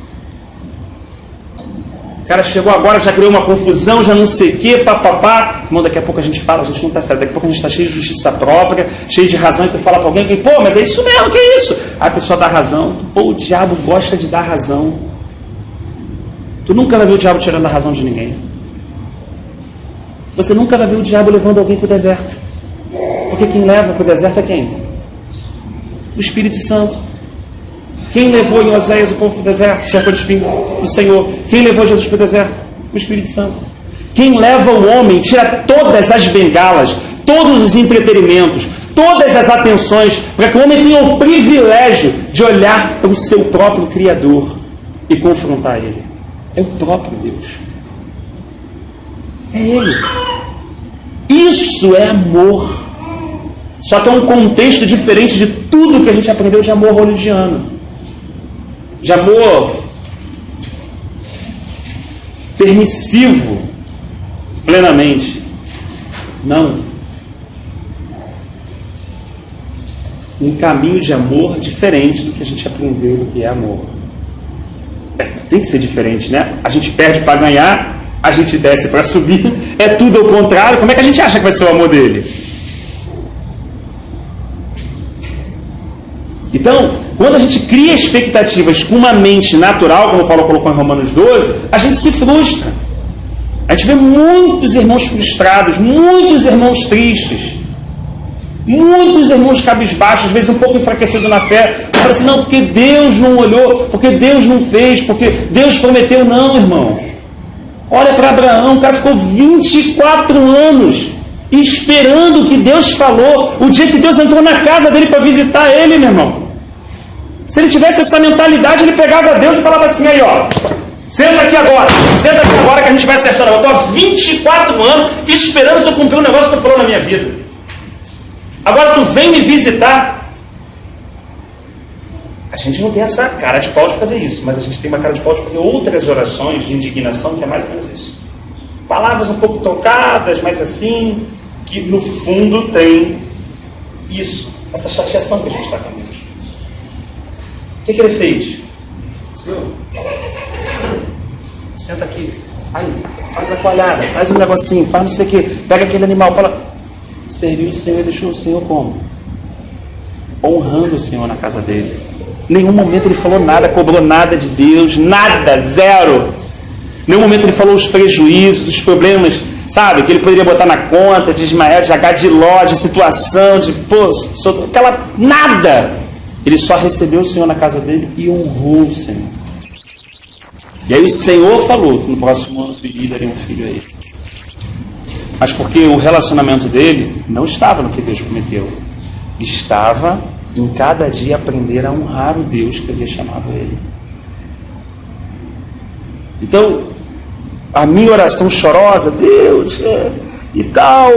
O cara chegou agora, já criou uma confusão, já não sei o que, papapá. Irmão, daqui a pouco a gente fala, a gente não está certo. Daqui a pouco a gente está cheio de justiça própria, cheio de razão, e tu fala para alguém que, pô, mas é isso mesmo, que é isso? Aí a pessoa dá razão. Pô, o diabo gosta de dar razão. Tu nunca vai ver o diabo tirando a razão de ninguém. Você nunca vai ver o diabo levando alguém para o deserto. Porque quem leva para o deserto é quem? O Espírito Santo. Quem levou em Oséias o povo para o deserto? Cerca de espinho, o Senhor. Quem levou Jesus para o deserto? O Espírito Santo. Quem leva o homem, tira todas as bengalas, todos os entretenimentos, todas as atenções, para que o homem tenha o privilégio de olhar para o seu próprio Criador e confrontar Ele. É o próprio Deus. É Ele. Isso é amor. Só que é um contexto diferente de tudo que a gente aprendeu de amor hollywoodiano. De amor permissivo, plenamente. Não. Um caminho de amor diferente do que a gente aprendeu do que é amor. Tem que ser diferente, né? A gente perde para ganhar, a gente desce para subir, é tudo ao contrário. Como é que a gente acha que vai ser o amor dele? Então, quando a gente cria expectativas com uma mente natural, como Paulo colocou em Romanos 12, a gente se frustra. A gente vê muitos irmãos frustrados, muitos irmãos tristes, muitos irmãos cabisbaixos, às vezes um pouco enfraquecidos na fé. Fala assim, não, porque Deus não olhou, porque Deus não fez, porque Deus prometeu. Não, irmão. Olha para Abraão, o cara ficou 24 anos esperando o que Deus falou, o dia que Deus entrou na casa dele para visitar ele, meu irmão. Se ele tivesse essa mentalidade, ele pegava Deus e falava assim, aí ó, senta aqui agora que a gente vai acertar. Eu estou há 24 anos esperando tu cumprir um negócio que tu falou na minha vida. Agora tu vem me visitar. A gente não tem essa cara de pau de fazer isso, mas a gente tem uma cara de pau de fazer outras orações de indignação, que é mais ou menos isso. Palavras um pouco trocadas, mas assim, que no fundo tem isso, essa chateação que a gente está com Deus. O que ele fez? Senhor, senta aqui, aí, faz a coalhada, faz um negocinho, faz não sei o que, pega aquele animal, fala, serviu o Senhor e deixou o Senhor como? Honrando o Senhor na casa dele. Em nenhum momento ele falou nada, cobrou nada de Deus, nada, zero. Em nenhum momento ele falou os prejuízos, os problemas, sabe, que ele poderia botar na conta, de Ismael, de Agar, de Ló, de situação, de aquela nada. Ele só recebeu o Senhor na casa dele e honrou o Senhor. E aí o Senhor falou que no próximo ano ele daria um filho a ele. Mas porque o relacionamento dele não estava no que Deus prometeu. Estava em cada dia aprender a honrar o Deus que havia chamado ele. Então, a minha oração chorosa, Deus, e tal,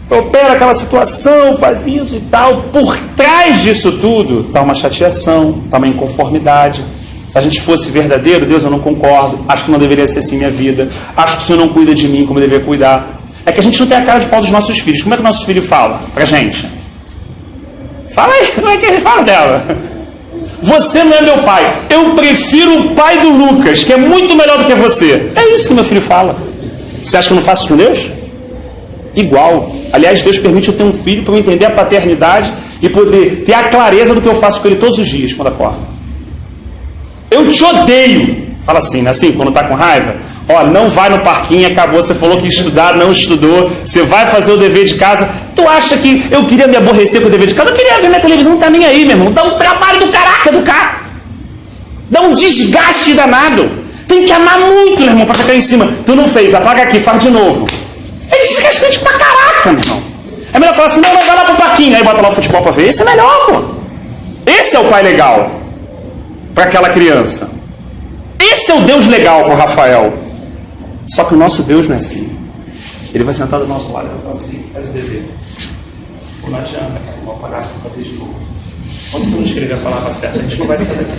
opera aquela situação, faz isso e tal, por trás disso tudo está uma chateação, está uma inconformidade. Se a gente fosse verdadeiro, Deus, eu não concordo, acho que não deveria ser assim minha vida, acho que o Senhor não cuida de mim como eu deveria cuidar. É que a gente não tem a cara de pau dos nossos filhos. Como é que o nosso filho fala pra gente? Fala aí, como é que ele fala dela? Você não é meu pai, eu prefiro o pai do Lucas, que é muito melhor do que você. É isso que meu filho fala. Você acha que eu não faço isso com Deus? Igual. Aliás, Deus permite eu ter um filho para eu entender a paternidade e poder ter a clareza do que eu faço com ele todos os dias quando acordo. Eu te odeio. Fala assim, quando está com raiva. Ó, não vai no parquinho, acabou, você falou que ia estudar, não estudou, você vai fazer o dever de casa. Tu acha que eu queria me aborrecer com o dever de casa? Eu queria ver minha televisão, não tá nem aí, meu irmão. Dá um trabalho do caraca educar. Dá um desgaste danado. Tem que amar muito, meu irmão, pra ficar em cima. Tu não fez, apaga aqui, faz de novo. É desgastante pra caraca, meu irmão. É melhor falar assim, não, vai lá pro parquinho, aí bota lá o futebol pra ver. Esse é melhor, pô. Esse é o pai legal para aquela criança. Esse é o Deus legal para o Rafael. Só que o nosso Deus não é assim. Ele vai sentar do nosso lado e vai falar assim, faz o dever. Pô, não adianta, cara, vou apagar para fazer de novo. Quando você não escrever a palavra certa, a gente não vai sair daqui.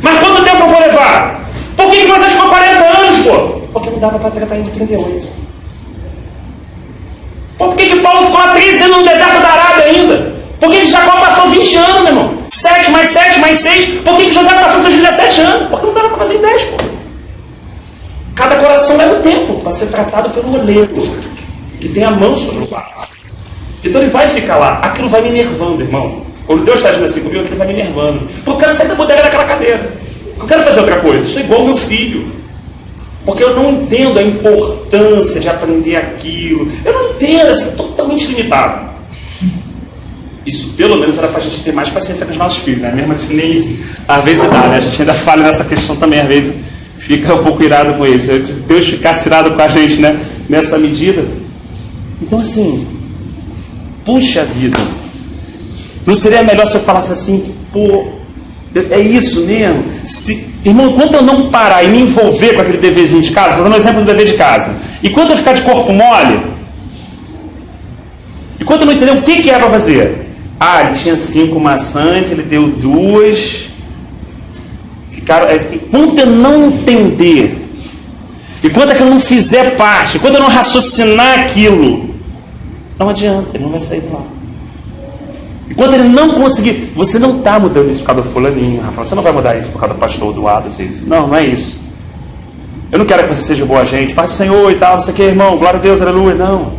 Mas quanto tempo eu vou levar? Por que você ficou 40 anos, pô? Porque não dava para tratar em 38. Pô, por que Paulo ficou há 13 anos no deserto da Arábia ainda? Por que Jacó passou 20 anos, meu irmão? 7 mais 7 mais 6. Por que José passou seus 17 anos? Porque não dava para fazer em 10, pô. Cada coração leva tempo para ser tratado pelo oleiro, que tem a mão sobre o barro. Então ele vai ficar lá. Aquilo vai me enervando, irmão. Quando Deus está agindo assim comigo, aquilo vai me enervando. Porque eu quero sair da bodega daquela cadeira. Eu quero fazer outra coisa. Eu sou igual ao meu filho. Porque eu não entendo a importância de aprender aquilo. Eu não entendo, é totalmente limitado. Isso, pelo menos, era para a gente ter mais paciência com os nossos filhos, né? Mesmo assim, nem isso, às vezes dá, né? A gente ainda falha nessa questão também, às vezes fica um pouco irado com eles. Deus ficasse irado com a gente, né? Nessa medida. Então, assim, puxa vida, não seria melhor se eu falasse assim, pô, é isso mesmo? Irmão, enquanto eu não parar e me envolver com aquele deverzinho de casa, estou dando um exemplo do dever de casa, enquanto eu ficar de corpo mole, enquanto eu não entender o que é para fazer, ele tinha 5 maçãs, ele deu 2, enquanto eu não entender, enquanto aquilo não fizer parte, enquanto eu não raciocinar aquilo, não adianta, ele não vai sair de lá. Enquanto ele não conseguir, você não está mudando isso por causa do fulaninho, Rafael, você não vai mudar isso por causa do pastor do Adas. Não, não é isso. Eu não quero que você seja boa gente, Pai do Senhor e tal, não sei o que, irmão, glória a Deus, aleluia, não.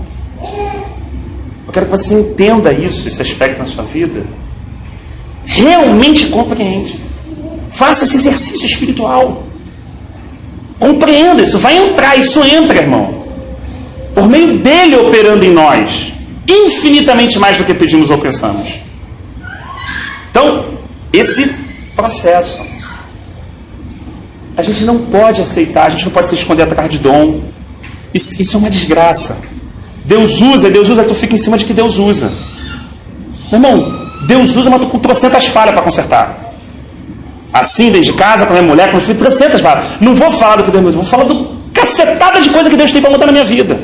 Eu quero que você entenda isso, esse aspecto na sua vida. Realmente compreende. Faça esse exercício espiritual. Compreenda, isso vai entrar, isso entra, irmão. Por meio dele operando em nós. Infinitamente mais do que pedimos ou pensamos. Então, esse processo. A gente não pode aceitar, a gente não pode se esconder atrás de dom. Isso é uma desgraça. Deus usa, tu fica em cima de que Deus usa. Meu irmão, Deus usa, mas tu com trocentas falhas para consertar. Assim, dentro de casa, com a minha mulher, com os filhos, trocentas falhas. Não vou falar do que Deus usa, vou falar do cacetada de coisa que Deus tem para mudar na minha vida.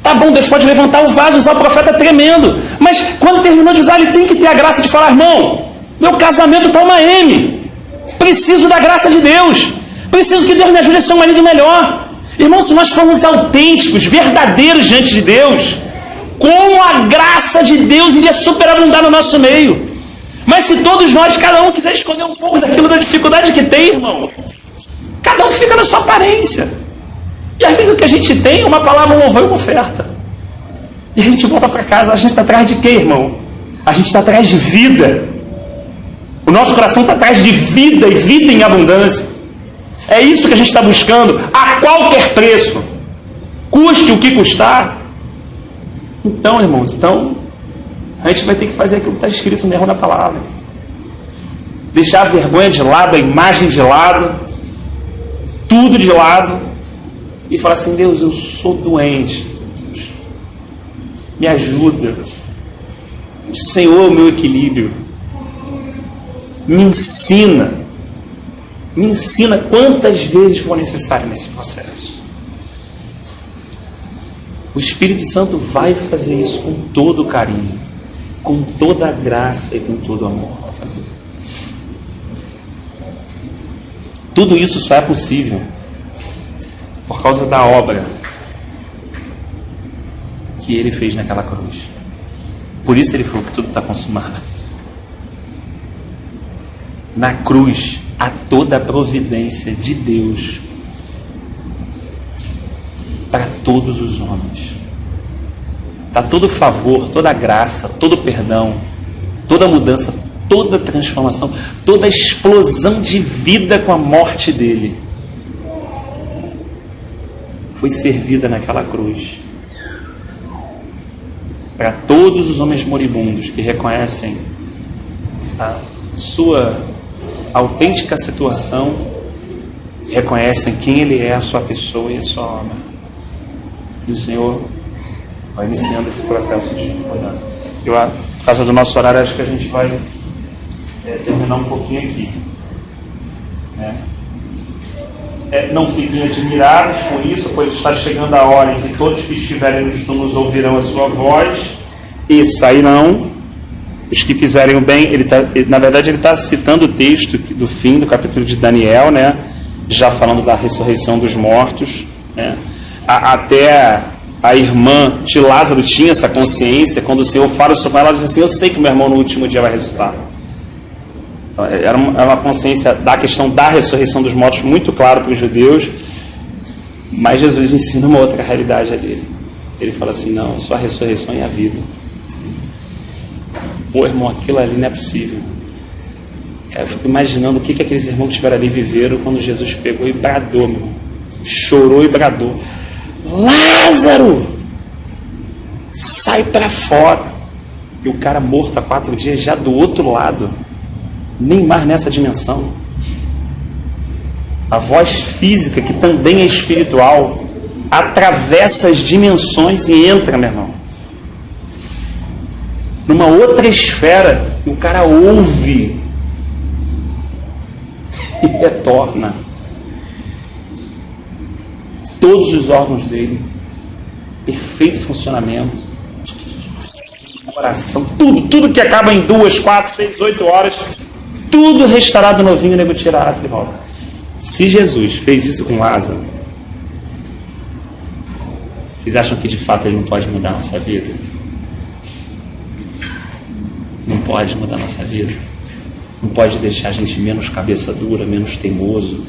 Tá bom, Deus pode levantar o vaso, usar o profeta tremendo. Mas quando terminou de usar, ele tem que ter a graça de falar, irmão, meu casamento está uma M. Preciso da graça de Deus. Preciso que Deus me ajude a ser um marido melhor. Irmão, se nós formos autênticos, verdadeiros diante de Deus, como a graça de Deus iria superabundar no nosso meio. Mas se todos nós, cada um quiser esconder um pouco daquilo da dificuldade que tem, irmão, cada um fica na sua aparência. E às vezes o que a gente tem é uma palavra, um louvor e uma oferta. E a gente volta para casa, a gente está atrás de quê, irmão? A gente está atrás de vida. O nosso coração está atrás de vida e vida em abundância. É isso que a gente está buscando a qualquer preço. Custe o que custar. Então, irmãos, a gente vai ter que fazer aquilo que está escrito mesmo na palavra. Deixar a vergonha de lado, a imagem de lado, tudo de lado, e falar assim, Deus, eu sou doente. Me ajuda. Senhor, o meu equilíbrio. Me ensina. Me ensina quantas vezes for necessário nesse processo. O Espírito Santo vai fazer isso com todo carinho, com toda a graça e com todo amor. Vai fazer. Tudo isso só é possível por causa da obra que ele fez naquela cruz. Por isso ele falou que tudo está consumado. Na cruz há toda a providência de Deus para todos os homens. Está todo favor, toda graça, todo perdão, toda mudança, toda transformação, toda explosão de vida com a morte dele. foi servida naquela cruz. Para todos os homens moribundos que reconhecem a sua autêntica situação, reconhecem quem Ele é, a sua pessoa e a sua obra. E o Senhor vai iniciando esse processo de mudança. Por causa do nosso horário, acho que a gente vai terminar um pouquinho aqui. Não fiquem admirados com isso, pois está chegando a hora em que todos que estiverem nos túmulos ouvirão a sua voz e sairão. Os que fizerem o bem, na verdade ele está citando o texto do fim do capítulo de Daniel, né? Já falando da ressurreição dos mortos, né? Até a irmã de Lázaro tinha essa consciência. Quando o Senhor fala sobre ela, ela diz assim: eu sei que meu irmão no último dia vai ressuscitar. Então, era uma consciência da questão da ressurreição dos mortos muito claro para os judeus, mas Jesus ensina uma outra realidade ali. Ele fala assim: não, só a ressurreição e a vida. Pô, irmão, aquilo ali não é possível. Cara, eu fico imaginando o que aqueles irmãos que estiveram ali viveram quando Jesus pegou e bradou, meu irmão. Chorou e bradou: Lázaro, sai para fora. E o cara morto há 4 dias, já do outro lado, nem mais nessa dimensão. A voz física, que também é espiritual, atravessa as dimensões e entra, meu irmão, numa outra esfera, e o cara ouve e retorna. Todos os órgãos dele, perfeito funcionamento, coração, tudo que acaba em 2, 4, 6, 8 horas, tudo restaurado novinho, nego tirado de volta. Se Jesus fez isso com Lázaro, vocês acham que de fato ele não pode mudar a nossa vida? Não pode mudar a nossa vida? Não pode deixar a gente menos cabeça dura, menos teimoso,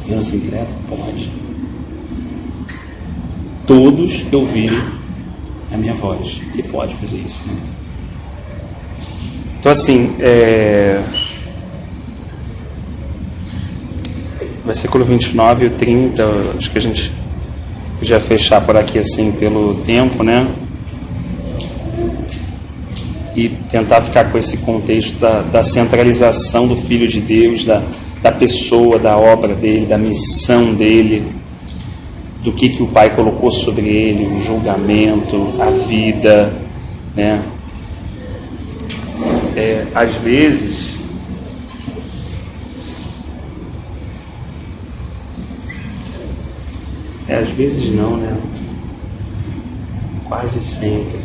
menos incrédulo? Pode. Todos que ouvirem a minha voz, ele pode fazer isso, né? Então, assim, versículo 29 e 30, acho que a gente podia fechar por aqui, assim, pelo tempo, né? E tentar ficar com esse contexto da centralização do Filho de Deus, da pessoa, da obra dele, da missão dele, do que o Pai colocou sobre ele, o julgamento, a vida, né? Às vezes, às vezes não, né? Quase sempre.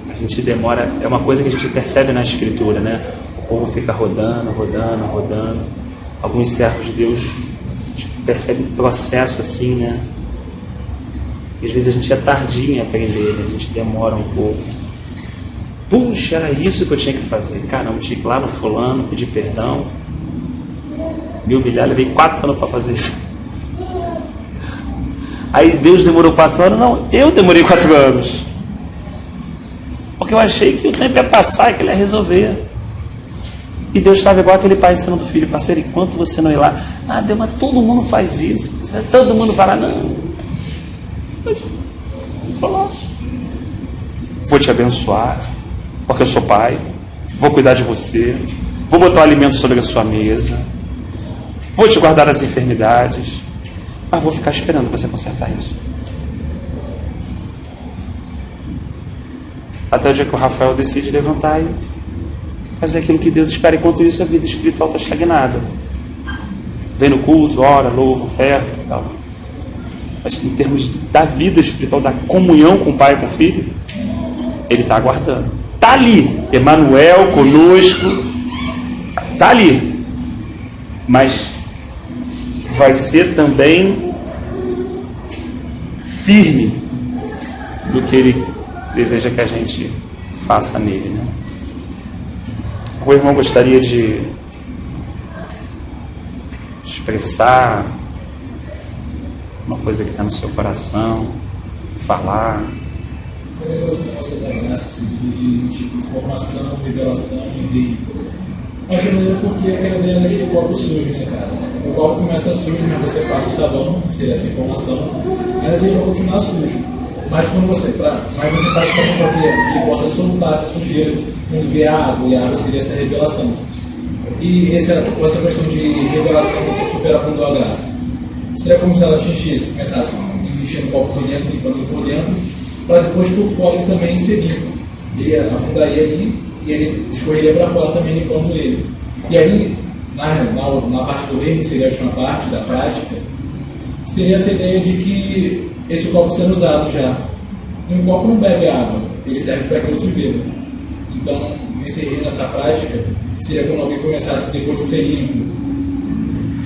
A gente demora, é uma coisa que a gente percebe na Escritura, né? O povo fica rodando. Alguns servos de Deus percebem o processo assim, né? E às vezes a gente é tardinho em aprender, a gente demora um pouco. Puxa, era isso que eu tinha que fazer. Caramba, eu tinha que ir lá no fulano, pedir perdão, me humilhar. Levei 4 anos para fazer isso. Aí Deus demorou 4 anos? Não, eu demorei 4 anos. Porque eu achei que o tempo ia passar, que ele ia resolver. E Deus estava igual aquele pai ensinando o filho: parceiro, enquanto você não ir lá, Deus, mas todo mundo faz isso, todo mundo vai lá, não. Vou lá. Vou te abençoar, porque eu sou pai, vou cuidar de você, vou botar o alimento sobre a sua mesa, vou te guardar das enfermidades, mas vou ficar esperando você consertar isso. Até o dia que o Rafael decide levantar e fazer aquilo que Deus espera. Enquanto isso, a vida espiritual está estagnada. Vem no culto, ora, louva, oferta e tal. Mas em termos da vida espiritual, da comunhão com o Pai e com o Filho, ele está aguardando. Está ali, Emmanuel conosco, está ali. Mas vai ser também firme do que ele deseja que a gente faça nele, né? O irmão gostaria de expressar uma coisa que está no seu coração, falar. Eu gosto da nossa graça, assim, de tipo informação, revelação e reino. Acho melhor porque aquela ideia daquele copo sujo, né, cara? O copo começa sujo, mas você passa o sabão, que seria essa informação, mas ele vai continuar sujo. Mas quando você passa o sabão para que ele possa soltar essa sujeira, quando vê a água, e a água seria essa revelação. E essa questão de revelação superando a graça. Seria como se ela enchesse, começasse enchendo o copo por dentro, limpando ele por dentro, para depois por fora ele também ser limpo. Ele afundaria ali e ele escorreria para fora também limpando ele. E ali, na parte do reino, que seria a última parte da prática, seria essa ideia de que esse copo sendo usado já. E um copo não bebe água, ele serve para que outros bebam. Então, nessa prática, seria quando alguém começasse, depois de ser limpo,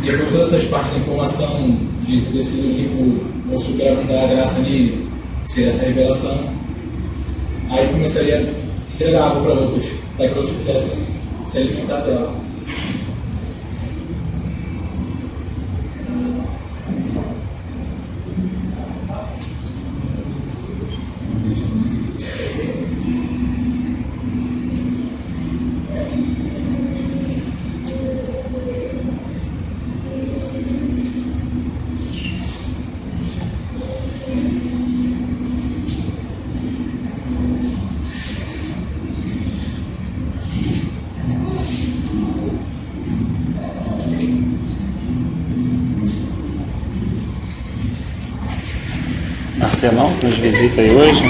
e depois de todas essas partes da informação, de ter sido limpo ou superabundar a graça nele, que seria essa revelação, aí começaria a entregar água para outros, para que outros pudessem se alimentar dela. Marcelão, que nos visita aí hoje.